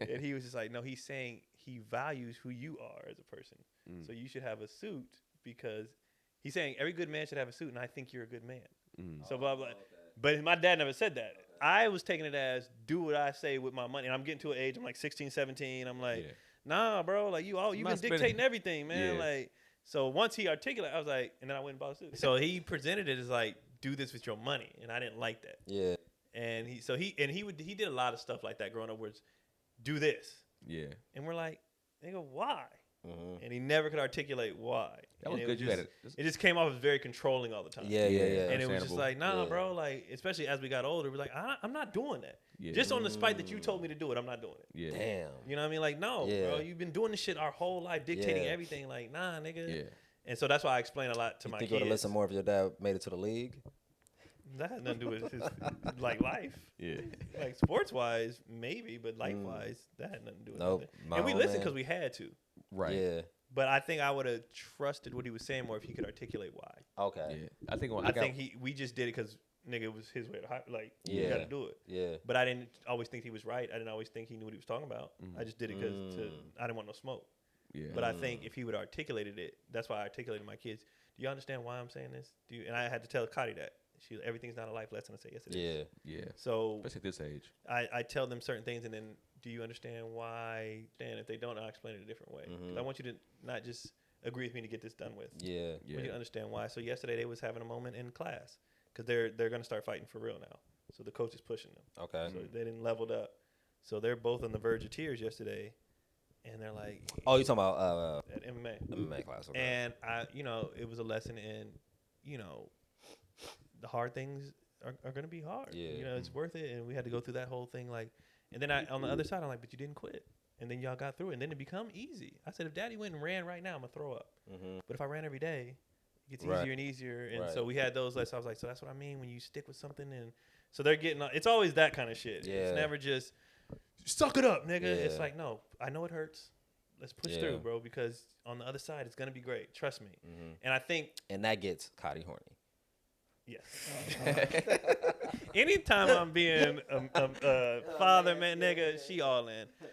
And he was just like, no, he's saying he values who you are as a person. Mm. So you should have a suit, because he's saying every good man should have a suit, and I think you're a good man. Mm. So blah, blah. But my dad never said that. I was taking it as, do what I say with my money. And I'm getting to an age, I'm like 16, 17. I'm like, Yeah. nah, bro. Like, you've been not spending- dictating everything, man. Yeah. Like, so once he articulated, I was like, and then I went and bought a suit. So he presented it as like, do this with your money. And I didn't like that. Yeah. And he did a lot of stuff like that growing up, where it's, do this. Yeah. And we're like, nigga, why? and he never could articulate why. That was And good. You had it. It just came off as very controlling all the time. Yeah. And it was just Understandable. like, nah, Yeah. bro. Like, especially as we got older, we're like, I'm not doing that. Yeah. Just on the spite that you told me to do it, I'm not doing it. Yeah. Damn. You know what I mean? Like, no, Yeah. bro. You've been doing this shit our whole life, dictating Yeah. everything. Like, nah, nigga. Yeah. And so that's why I explain a lot to You my think you would kids. have listened more if your dad made it to the league? That had nothing to do with his like life. Yeah. Like sports wise, maybe, but life wise, that had nothing to do with Nope. nothing. My And we own listened man. because we had to. Right. Yeah. But I think I would have trusted what he was saying more if he could articulate why. Okay. Yeah. I think. I think we just did it because nigga it was his way to like you Yeah. got to do it. Yeah. But I didn't always think he was right. I didn't always think he knew what he was talking about. I just did it because I didn't want no smoke. Yeah. But I think if he would have articulated it, that's why I articulated to my kids. Do you understand why I'm saying this? Do you? And I had to tell Cotty that. Everything's not a life lesson. I say yes it is. Yeah. Yeah. So Especially at this age. I tell them certain things, and then do you understand why? And if they don't, I'll explain it a different way. 'Cause I want you to not just agree with me to get this done with. Yeah. Yeah. I want you to understand why. So yesterday they was having a moment in class because they're going to start fighting for real now. So the coach is pushing them. Okay. So they didn't leveled up. So they're both on the verge of tears yesterday, and they're like, Oh, you talking about at MMA. MMA class? Okay. And it was a lesson in, the hard things are going to be hard. Yeah. It's worth it. And we had to go through that whole thing. Like, and then on the other side, I'm like, but you didn't quit. And then y'all got through it. And then it become easy. I said, if daddy went and ran right now, I'm going to throw up. But if I ran every day, it gets Right. easier and easier. And Right. so we had those lessons. I was like, so that's what I mean when you stick with something. And so they're getting, it's always that kind of shit. Yeah. It's never just, suck it up, nigga. It's Yeah. like, no, I know it hurts. Let's push Yeah. through, bro, because on the other side, it's going to be great. Trust me. And I think, And that gets Cotty horny. yes. Anytime I'm being a father, man, nigga, she all in.